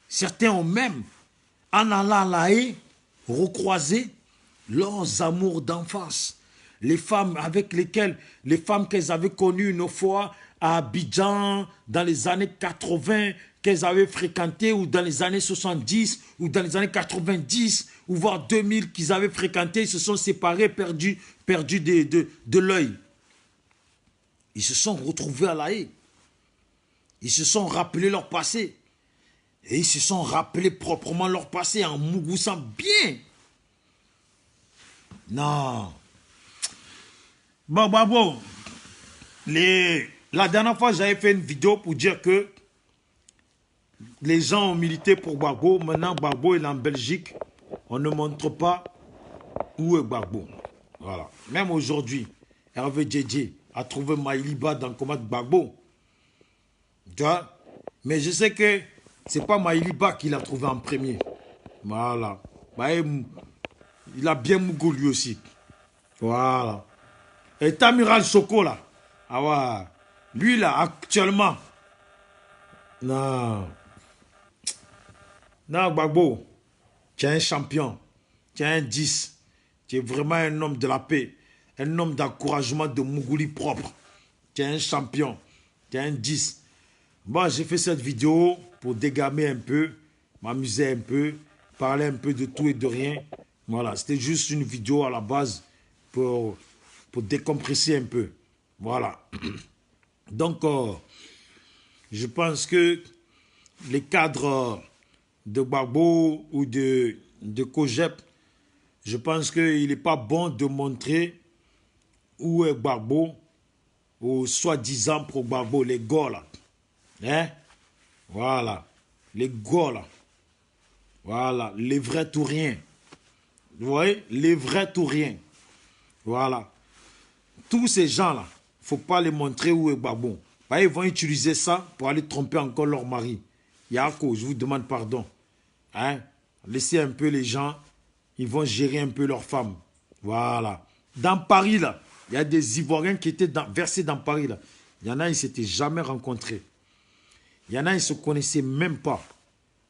Certains ont même, en allant à La Haye, recroisé leurs amours d'enfance. Les femmes avec lesquelles, les femmes qu'elles avaient connues une fois à Abidjan, dans les années 80, qu'elles avaient fréquentées, ou dans les années 70, ou dans les années 90, ou voire 2000, qu'ils avaient fréquentées, ils se sont séparés, perdus de l'œil. Ils se sont retrouvés à La Haye. Ils se sont rappelés leur passé. Et ils se sont rappelés proprement leur passé en mougoussant bien. Non. Bon, bravo. La dernière fois, j'avais fait une vidéo pour dire que les gens ont milité pour Gbagbo. Maintenant, Gbagbo est en Belgique. On ne montre pas où est Gbagbo. Voilà. Même aujourd'hui, Hervé Djedje a trouvé Maïliba dans le combat de Gbagbo. Tu vois? Mais je sais que ce n'est pas Maïliba qui l'a trouvé en premier. Voilà. Bah, il a bien mougou lui aussi. Voilà. Et Tamiral Soko là. Ah ouais. Lui là, actuellement. Non. Non, Gbagbo. Tu es un champion. Tu es un 10. Tu es vraiment un homme de la paix. Un homme d'encouragement de Mougouli propre. Tu es un champion. Tu es un 10. Bon, j'ai fait cette vidéo pour dégamer un peu, m'amuser un peu, parler un peu de tout et de rien. Voilà, c'était juste une vidéo à la base pour décompresser un peu. Voilà. Donc, je pense que les cadres de Gbagbo ou de COGEP, je pense qu'il n'est pas bon de montrer où est Gbagbo, ou soi-disant pour Gbagbo, les gars là. Hein? Voilà. Les gars là. Voilà. Les vrais tout rien. Vous voyez? Les vrais tout rien. Voilà. Tous ces gens-là, il ne faut pas les montrer où est Gbagbo. Ils vont utiliser ça pour aller tromper encore leur mari. Yako, je vous demande pardon. Hein? Laissez un peu les gens, ils vont gérer un peu leurs femmes. Voilà. Dans Paris, là, il y a des Ivoiriens qui étaient versés dans Paris, là. Il y en a, ils ne s'étaient jamais rencontrés. Il y en a, ils ne se connaissaient même pas.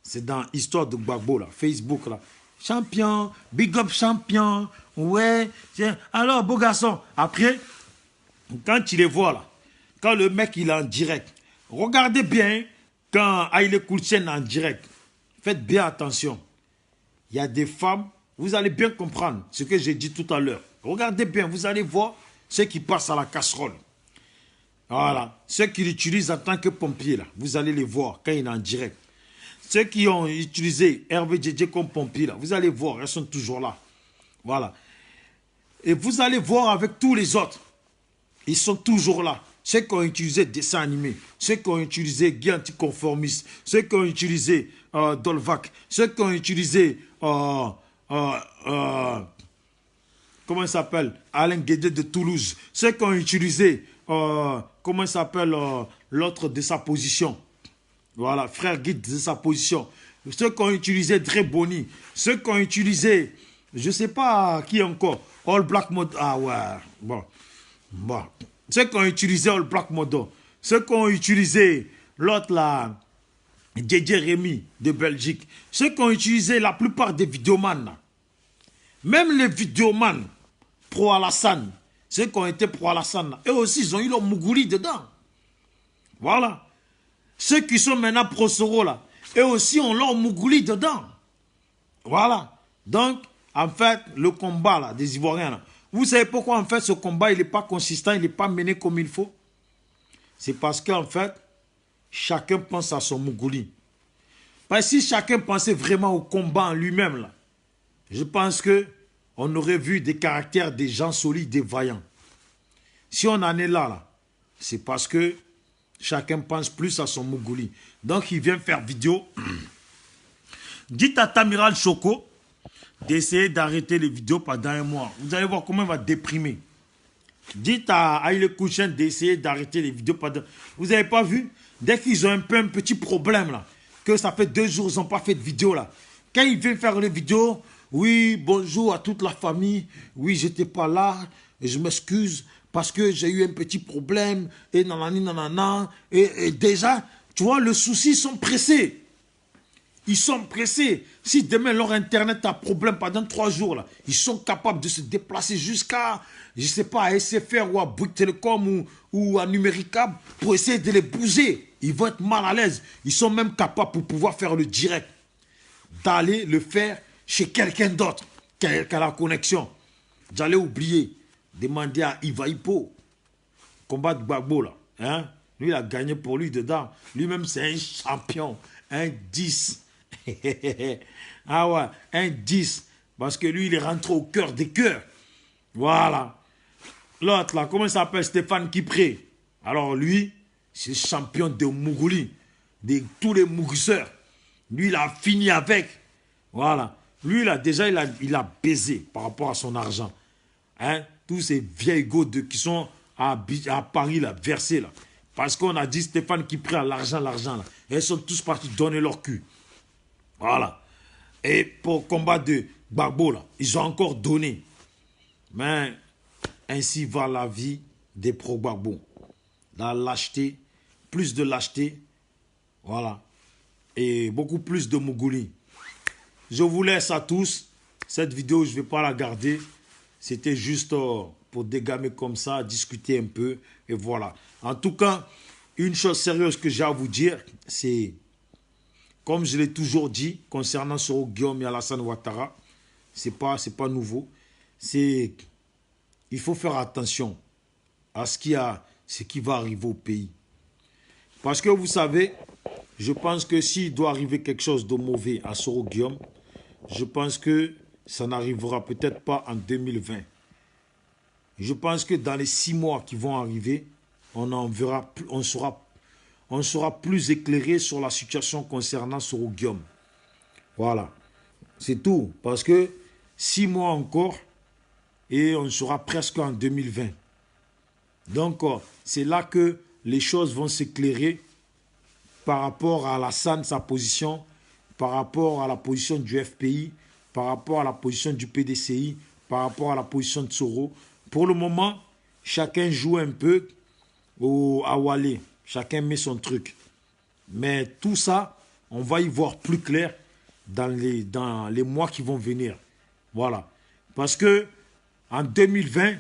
C'est dans l'histoire de Gbagbo, là, Facebook, là. Champion, big up champion, ouais. Alors, beau garçon. Après, quand tu les vois, là, quand le mec il est en direct, regardez bien quand Haile Koulchen est en direct. Faites bien attention. Il y a des femmes, vous allez bien comprendre ce que j'ai dit tout à l'heure. Regardez bien, vous allez voir ceux qui passent à la casserole. Voilà. Ceux qui l'utilisent en tant que pompier, là, vous allez les voir quand il est en direct. Ceux qui ont utilisé Hervé Djedje comme pompier, là, vous allez voir, elles sont toujours là. Voilà. Et vous allez voir avec tous les autres. Ils sont toujours là. Ceux qui ont utilisé dessin animé, ceux qui ont utilisé Guy Anticonformiste, ceux qui ont utilisé Dolvac, ceux qui ont utilisé comment il s'appelle, Alain Guédé de Toulouse, ceux qui ont utilisé comment il s'appelle l'autre de sa position. Voilà, frère Guide de sa position. Ceux qui ont utilisé Dre Boni, ceux qui ont utilisé, je ne sais pas qui encore, All Black Mode. Ah ouais, bon. Ceux qui ont utilisé All Black Modo, ceux qui ont utilisé l'autre là, DJ Rémy de Belgique, ceux qui ont utilisé la plupart des vidéomans, là. Même les vidéomans pro-Alassane, ceux qui ont été pro-Alassane, eux aussi ils ont eu leur Mougouli dedans. Voilà. Ceux qui sont maintenant pro-Soro là, eux aussi ont leur Mougouli dedans. Voilà. Donc, en fait, le combat là, des Ivoiriens là, vous savez pourquoi en fait ce combat il n'est pas consistant, il n'est pas mené comme il faut? C'est parce qu'en fait, chacun pense à son Mougouli. Parce que si chacun pensait vraiment au combat en lui-même, là, je pense qu'on aurait vu des caractères des gens solides et vaillants. Si on en est là, c'est parce que chacun pense plus à son Mougouli. Donc il vient faire vidéo. Dites à Tamiral Choco d'essayer d'arrêter les vidéos pendant un mois. Vous allez voir comment il va déprimer. Dites à Haile Koulchen d'essayer d'arrêter les vidéos pendant... Vous n'avez pas vu? Dès qu'ils ont un petit problème là, que ça fait 2 jours ils n'ont pas fait de vidéo là. Quand ils viennent faire les vidéos, oui, bonjour à toute la famille, oui, j'étais pas là, et je m'excuse parce que j'ai eu un petit problème, et nanani nanana, et déjà, tu vois, le souci, ils sont pressés. Ils sont pressés. Si demain leur internet a problème pendant 3 jours, là, ils sont capables de se déplacer jusqu'à, je ne sais pas, à SFR ou à Bouygues Télécom ou à Numéricable pour essayer de les bouger. Ils vont être mal à l'aise. Ils sont même capables pour pouvoir faire le direct, d'aller le faire chez quelqu'un d'autre qui a la connexion. J'allais oublier, demander à Iva Hippo, combat de Gbagbo là. Hein? Lui, il a gagné pour lui dedans. Lui-même, c'est un champion. Un 10. Ah ouais, un 10. Parce que lui, il est rentré au cœur des cœurs. Voilà. L'autre là, comment il s'appelle? Stéphane Kipré. Alors lui, c'est champion de Mougouli. De tous les Mougisseurs. Lui, il a fini avec. Voilà. Lui, là, déjà, il a baisé par rapport à son argent. Hein? Tous ces vieilles godes qui sont à Paris, là, versés, là. Parce qu'on a dit Stéphane qui prend l'argent, là. Et ils sont tous partis donner leur cul. Voilà. Et pour combat de Gbagbo, là, ils ont encore donné. Mais ainsi va la vie des pro-Gbagbo. La lâcheté, plus de lâcheté, voilà. Et beaucoup plus de Mougouli. Je vous laisse à tous. Cette vidéo, je ne vais pas la garder. C'était juste pour dégamer comme ça, discuter un peu. Et voilà. En tout cas, une chose sérieuse que j'ai à vous dire, c'est, comme je l'ai toujours dit, concernant Soro Guillaume et Alassane Ouattara, c'est pas nouveau. C'est, il faut faire attention à ce qui va arriver au pays. Parce que vous savez, je pense que s'il doit arriver quelque chose de mauvais à Soro Guillaume, je pense que ça n'arrivera peut-être pas en 2020. Je pense que dans les 6 mois qui vont arriver, on sera plus éclairé sur la situation concernant Soro Guillaume. Voilà. C'est tout. Parce que 6 mois encore et on sera presque en 2020. Donc, c'est là que les choses vont s'éclairer par rapport à Alassane, sa position, par rapport à la position du FPI, par rapport à la position du PDCI, par rapport à la position de Soro. Pour le moment, chacun joue un peu à Walé. Chacun met son truc. Mais tout ça, on va y voir plus clair dans les mois qui vont venir. Voilà. Parce que en 2020,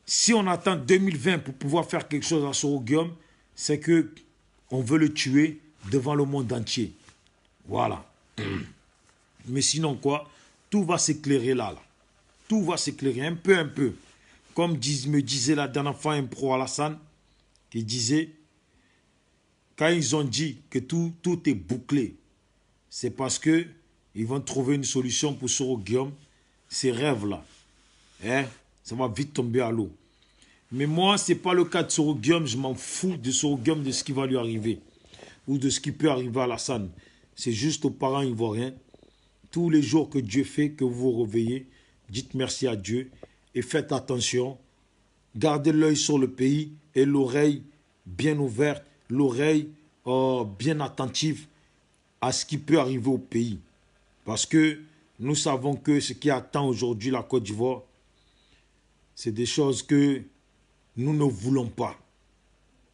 si on attend 2020 pour pouvoir faire quelque chose à Soro Guillaume, c'est que on veut le tuer devant le monde entier. Voilà. Mais sinon quoi, tout va s'éclairer là. Tout va s'éclairer un peu, un peu. Comme me disait la dernière fois un pro Alassane, qui disait, quand ils ont dit que tout est bouclé, c'est parce que ils vont trouver une solution pour Soro Guillaume. Ces rêves-là, hein, ça va vite tomber à l'eau. Mais moi, ce n'est pas le cas de Soro Guillaume. Je m'en fous de Soro Guillaume, de ce qui va lui arriver. Ou de ce qui peut arriver à Alassane. C'est juste aux parents ivoiriens. Tous les jours que Dieu fait, que vous vous réveillez, dites merci à Dieu et faites attention. Gardez l'œil sur le pays et l'oreille bien ouverte, l'oreille bien attentive à ce qui peut arriver au pays. Parce que nous savons que ce qui attend aujourd'hui la Côte d'Ivoire, c'est des choses que nous ne voulons pas.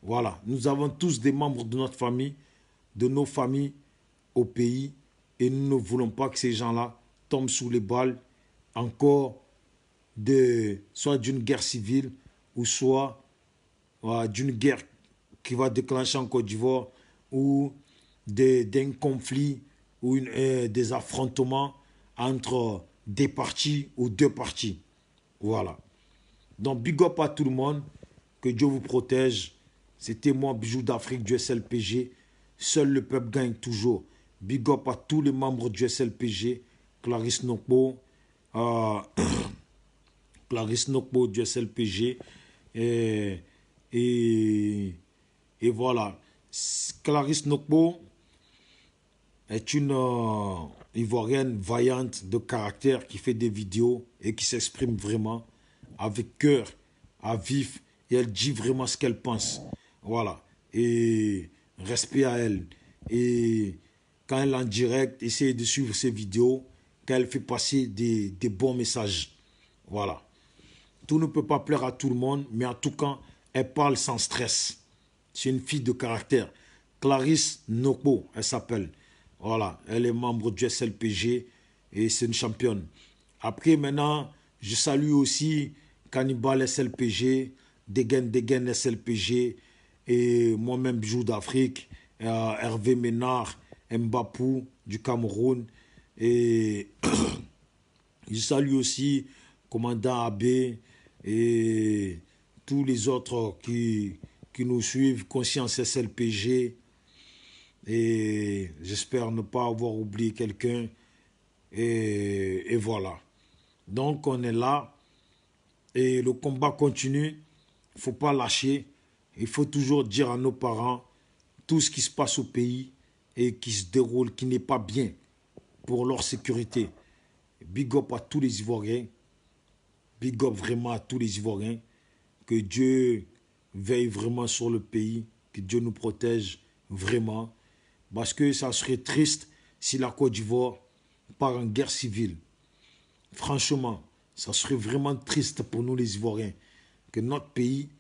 Voilà, nous avons tous des membres de notre famille, de nos familles au pays, et nous ne voulons pas que ces gens-là tombent sous les balles encore soit d'une guerre civile ou soit d'une guerre qui va déclencher en Côte d'Ivoire ou d'un conflit ou des affrontements entre des partis ou deux partis. Voilà. Donc, big up à tout le monde. Que Dieu vous protège. C'était moi, Bijou d'Afrique du SLPG. Seul le peuple gagne toujours. Big up à tous les membres du SLPG. Clarisse Nokbo. Clarisse Nokbo du SLPG. Et voilà. Clarisse Nokbo est une Ivoirienne vaillante de caractère qui fait des vidéos et qui s'exprime vraiment avec cœur, à vif, et elle dit vraiment ce qu'elle pense. Voilà. Et respect à elle. Et quand elle est en direct, essayez de suivre ses vidéos, quand elle fait passer des bons messages. Voilà. Tout ne peut pas plaire à tout le monde, mais en tout cas, elle parle sans stress. C'est une fille de caractère. Clarisse Nokbo, elle s'appelle. Voilà, elle est membre du SLPG et c'est une championne. Après, maintenant, je salue aussi Cannibal SLPG, Degen SLPG et moi-même Bijou d'Afrique, Hervé Ménard, Mbapou du Cameroun. Et je salue aussi Commandant Abbé et tous les autres qui nous suivent, Conscience SLPG. Et j'espère ne pas avoir oublié quelqu'un. Et voilà. Donc on est là. Et le combat continue. Il ne faut pas lâcher. Il faut toujours dire à nos parents tout ce qui se passe au pays et qui se déroule, qui n'est pas bien pour leur sécurité. Big up à tous les Ivoiriens. Big up vraiment à tous les Ivoiriens. Que Dieu veille vraiment sur le pays. Que Dieu nous protège vraiment. Parce que ça serait triste si la Côte d'Ivoire part en guerre civile. Franchement, ça serait vraiment triste pour nous les Ivoiriens que notre pays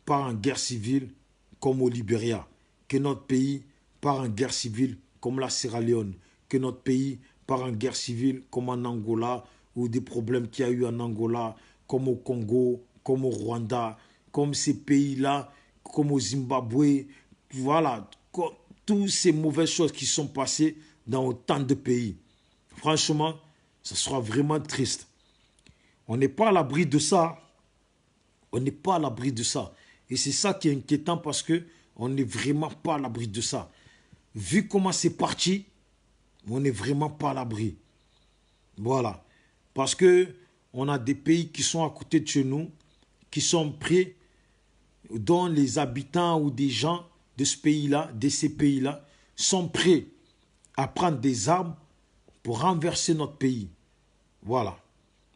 part en guerre civile comme au Libéria, que notre pays part en guerre civile comme la Sierra Leone, que notre pays part en guerre civile comme en Angola ou des problèmes qu'il y a eu en Angola, comme au Congo, comme au Rwanda, comme ces pays-là, comme au Zimbabwe. Voilà, toutes ces mauvaises choses qui sont passées dans autant de pays. Franchement, ce sera vraiment triste. On n'est pas à l'abri de ça. On n'est pas à l'abri de ça. Et c'est ça qui est inquiétant parce qu'on n'est vraiment pas à l'abri de ça. Vu comment c'est parti, on n'est vraiment pas à l'abri. Voilà. Parce qu'on a des pays qui sont à côté de chez nous, qui sont prêts, dont les habitants ou des gens de ce pays-là, de ces pays-là, sont prêts à prendre des armes pour renverser notre pays. Voilà.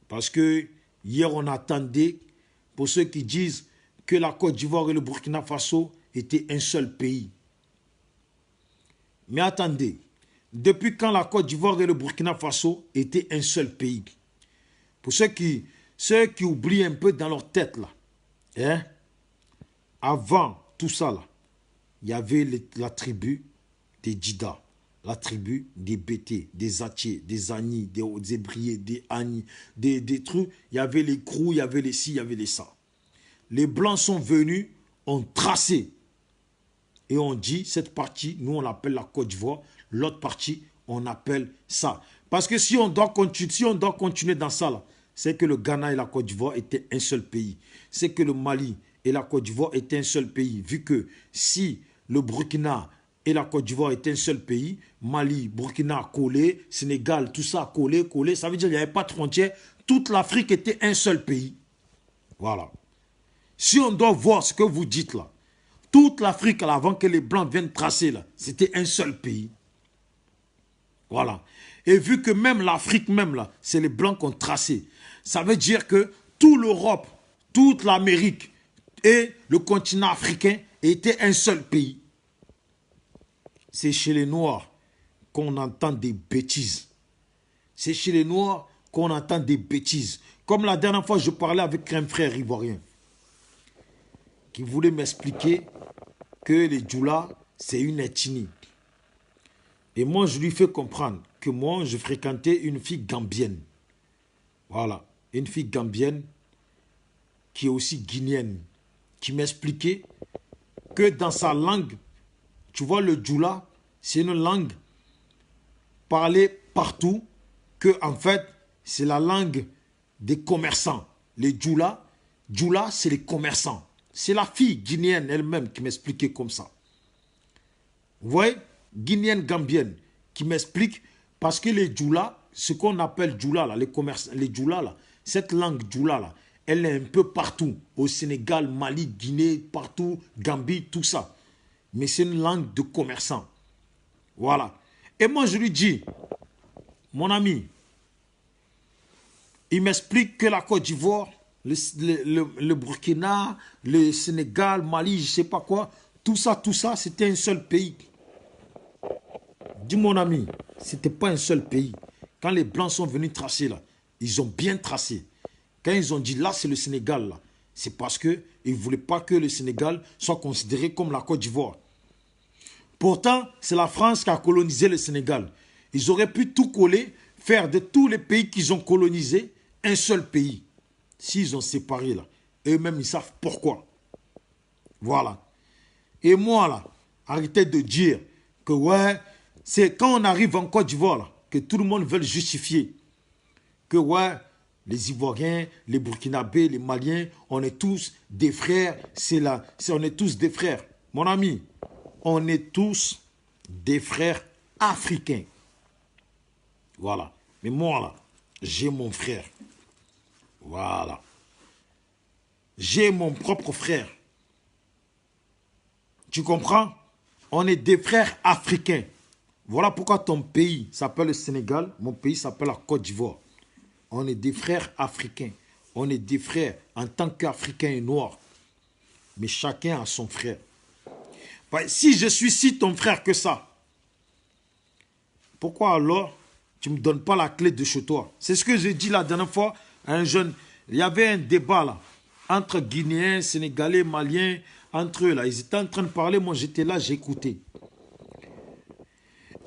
Parce que hier, on attendait, pour ceux qui disent que la Côte d'Ivoire et le Burkina Faso étaient un seul pays. Mais attendez, depuis quand la Côte d'Ivoire et le Burkina Faso étaient un seul pays? Pour ceux qui oublient un peu dans leur tête, là, hein, avant tout ça, là, il y avait la tribu des Djida, la tribu des Bété, des Atiers, des Agnis, des Zébriers, des Agnis, des trucs. Il y avait les Krous, il y avait les ci, il y avait les ça. les Blancs sont venus, ont tracé. Et on dit, cette partie, nous on l'appelle la Côte d'Ivoire, l'autre partie, on appelle ça. Parce que si on doit continuer dans ça, c'est que le Ghana et la Côte d'Ivoire étaient un seul pays. C'est que le Mali et la Côte d'Ivoire étaient un seul pays. Vu que si le Burkina et la Côte d'Ivoire étaient un seul pays, Mali, Burkina collé, Sénégal, tout ça collé, ça veut dire qu'il n'y avait pas de frontières. Toute l'Afrique était un seul pays. Voilà. Si on doit voir ce que vous dites là, toute l'Afrique, avant que les Blancs viennent tracer, là, c'était un seul pays. Voilà. Et vu que même l'Afrique, même là, c'est les Blancs qui ont tracé, ça veut dire que toute l'Europe, toute l'Amérique et le continent africain étaient un seul pays. C'est chez les Noirs qu'on entend des bêtises. C'est chez les Noirs qu'on entend des bêtises. Comme la dernière fois, je parlais avec un frère ivoirien qui voulait m'expliquer que les Djoula, c'est une ethnie. Et moi, je lui fais comprendre que moi, je fréquentais une fille gambienne. Voilà, une fille gambienne qui est aussi guinéenne, qui m'expliquait que dans sa langue, tu vois, le Djoula, c'est une langue parlée partout, que en fait, c'est la langue des commerçants. Les Djoula, c'est les commerçants. C'est la fille guinéenne elle-même qui m'expliquait comme ça. Vous voyez, guinéenne, gambienne, qui m'explique, parce que les Djoula, ce qu'on appelle Djoula, là, les Djoula, là, cette langue Djoula, là, elle est un peu partout, au Sénégal, Mali, Guinée, partout, Gambie, tout ça. Mais c'est une langue de commerçants. Voilà. Et moi, je lui dis, mon ami, il m'explique que la Côte d'Ivoire, le Burkina, le Sénégal, Mali, je ne sais pas quoi, tout ça, c'était un seul pays. Dis mon ami, ce n'était pas un seul pays. Quand les Blancs sont venus tracer là, ils ont bien tracé. Quand ils ont dit là, c'est le Sénégal là, c'est parce qu'ils ne voulaient pas que le Sénégal soit considéré comme la Côte d'Ivoire. Pourtant, c'est la France qui a colonisé le Sénégal. Ils auraient pu tout coller, faire de tous les pays qu'ils ont colonisés un seul pays. S'ils ont séparé là, eux-mêmes ils savent pourquoi. Voilà. Et moi là, arrêtez de dire que ouais, c'est quand on arrive en Côte d'Ivoire là, que tout le monde veut justifier. Que ouais, les Ivoiriens, les Burkinabés, les Maliens, on est tous des frères, on est tous des frères. Mon ami, on est tous des frères africains. Voilà. Mais moi là, j'ai mon frère. Voilà. J'ai mon propre frère. Tu comprends? On est des frères africains. Voilà pourquoi ton pays s'appelle le Sénégal, mon pays s'appelle la Côte d'Ivoire. On est des frères africains. On est des frères en tant qu'Africains et Noirs. Mais chacun a son frère. Si je suis si ton frère que ça, pourquoi alors tu ne me donnes pas la clé de chez toi? C'est ce que j'ai dit la dernière fois à un jeune. Il y avait un débat là, entre Guinéens, Sénégalais, Maliens, entre eux là. Ils étaient en train de parler, moi j'étais là, j'écoutais.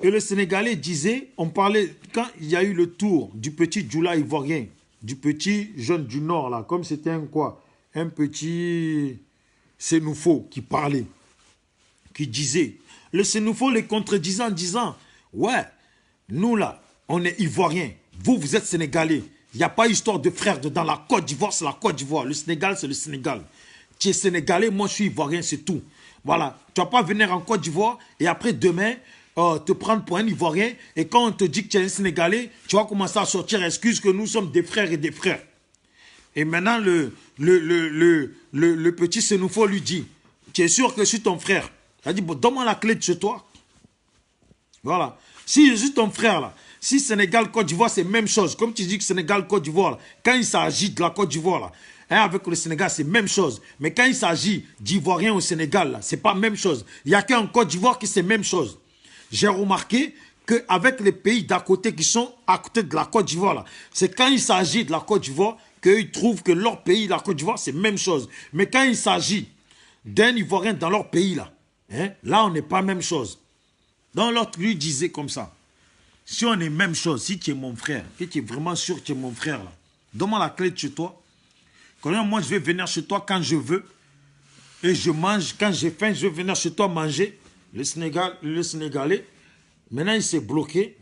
Et le Sénégalais disait, on parlait, quand il y a eu le tour du petit Djoula ivoirien, du petit jeune du Nord là, comme c'était un quoi, un petit Sénoufo qui parlait, qui disait, le Sénoufo les contredisant en disant, ouais, nous là, on est Ivoiriens, vous êtes Sénégalais. Il n'y a pas histoire de frères dedans. La Côte d'Ivoire, c'est la Côte d'Ivoire. Le Sénégal, c'est le Sénégal. Tu es Sénégalais, moi je suis Ivoirien, c'est tout. Voilà. Tu ne vas pas venir en Côte d'Ivoire et après demain, te prendre pour un Ivoirien. Et quand on te dit que tu es un Sénégalais, tu vas commencer à sortir excuses que nous sommes des frères et des frères. Et maintenant, le petit Sénoufo lui dit, tu es sûr que je suis ton frère? Il a dit, bon, donne-moi la clé de chez toi. Voilà. Si je suis ton frère là, si Sénégal, Côte d'Ivoire, c'est la même chose. Comme tu dis que Sénégal, Côte d'Ivoire, quand il s'agit de la Côte d'Ivoire, là, hein, avec le Sénégal, c'est la même chose. Mais quand il s'agit d'Ivoiriens au Sénégal, ce n'est pas la même chose. Il n'y a qu'en Côte d'Ivoire que c'est la même chose. J'ai remarqué qu'avec les pays d'à côté qui sont à côté de la Côte d'Ivoire, c'est quand il s'agit de la Côte d'Ivoire qu'ils trouvent que leur pays, la Côte d'Ivoire, c'est la même chose. Mais quand il s'agit d'un Ivoirien dans leur pays, là, hein, là on n'est pas la même chose. Donc l'autre lui disait comme ça. Si on est même chose, si tu es mon frère, que tu es vraiment sûr que tu es mon frère, là, donne-moi la clé de chez toi, Colonel, moi, je vais venir chez toi quand je veux. Et je mange. Quand j'ai faim, je vais venir chez toi manger. Le Sénégalais, maintenant, il s'est bloqué.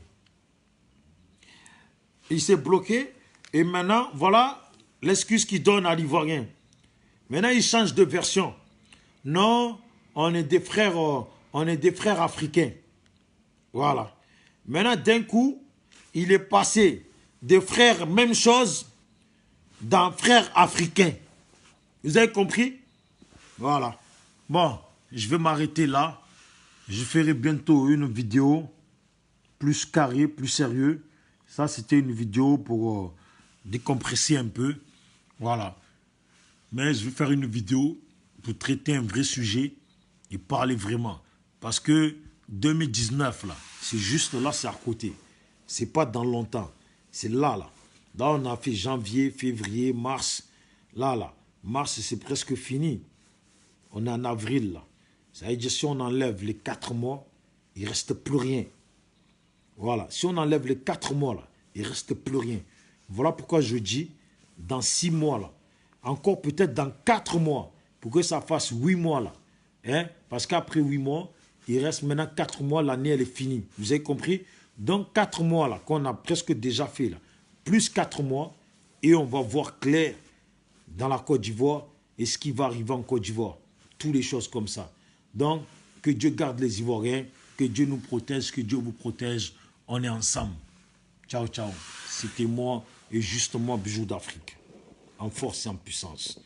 Il s'est bloqué. Et maintenant, voilà l'excuse qu'il donne à l'Ivoirien. Maintenant, il change de version. Non, on est des frères africains. Voilà. Maintenant, d'un coup, il est passé des frères, même chose, dans frères africains. Vous avez compris? Voilà. Bon, je vais m'arrêter là. Je ferai bientôt une vidéo plus carrée, plus sérieuse. Ça, c'était une vidéo pour décompresser un peu. Voilà. Mais je vais faire une vidéo pour traiter un vrai sujet et parler vraiment. Parce que 2019, là, c'est juste là, c'est à côté. C'est pas dans longtemps. C'est là, là. Là, on a fait janvier, février, mars. Là. Mars, c'est presque fini. On est en avril, là. Ça veut dire si on enlève les 4 mois, il ne reste plus rien. Voilà. Si on enlève les 4 mois, là, il ne reste plus rien. Voilà pourquoi je dis, dans 6 mois, là, encore peut-être dans 4 mois, pour que ça fasse 8 mois, là. Hein? Parce qu'après 8 mois, il reste maintenant 4 mois, l'année, elle est finie. Vous avez compris? Donc 4 mois, là, qu'on a presque déjà fait, là, plus 4 mois, et on va voir clair dans la Côte d'Ivoire et ce qui va arriver en Côte d'Ivoire. Toutes les choses comme ça. Donc, que Dieu garde les Ivoiriens, que Dieu nous protège, que Dieu vous protège. On est ensemble. Ciao, ciao. C'était moi et juste moi, Bijou d'Afrique. En force et en puissance.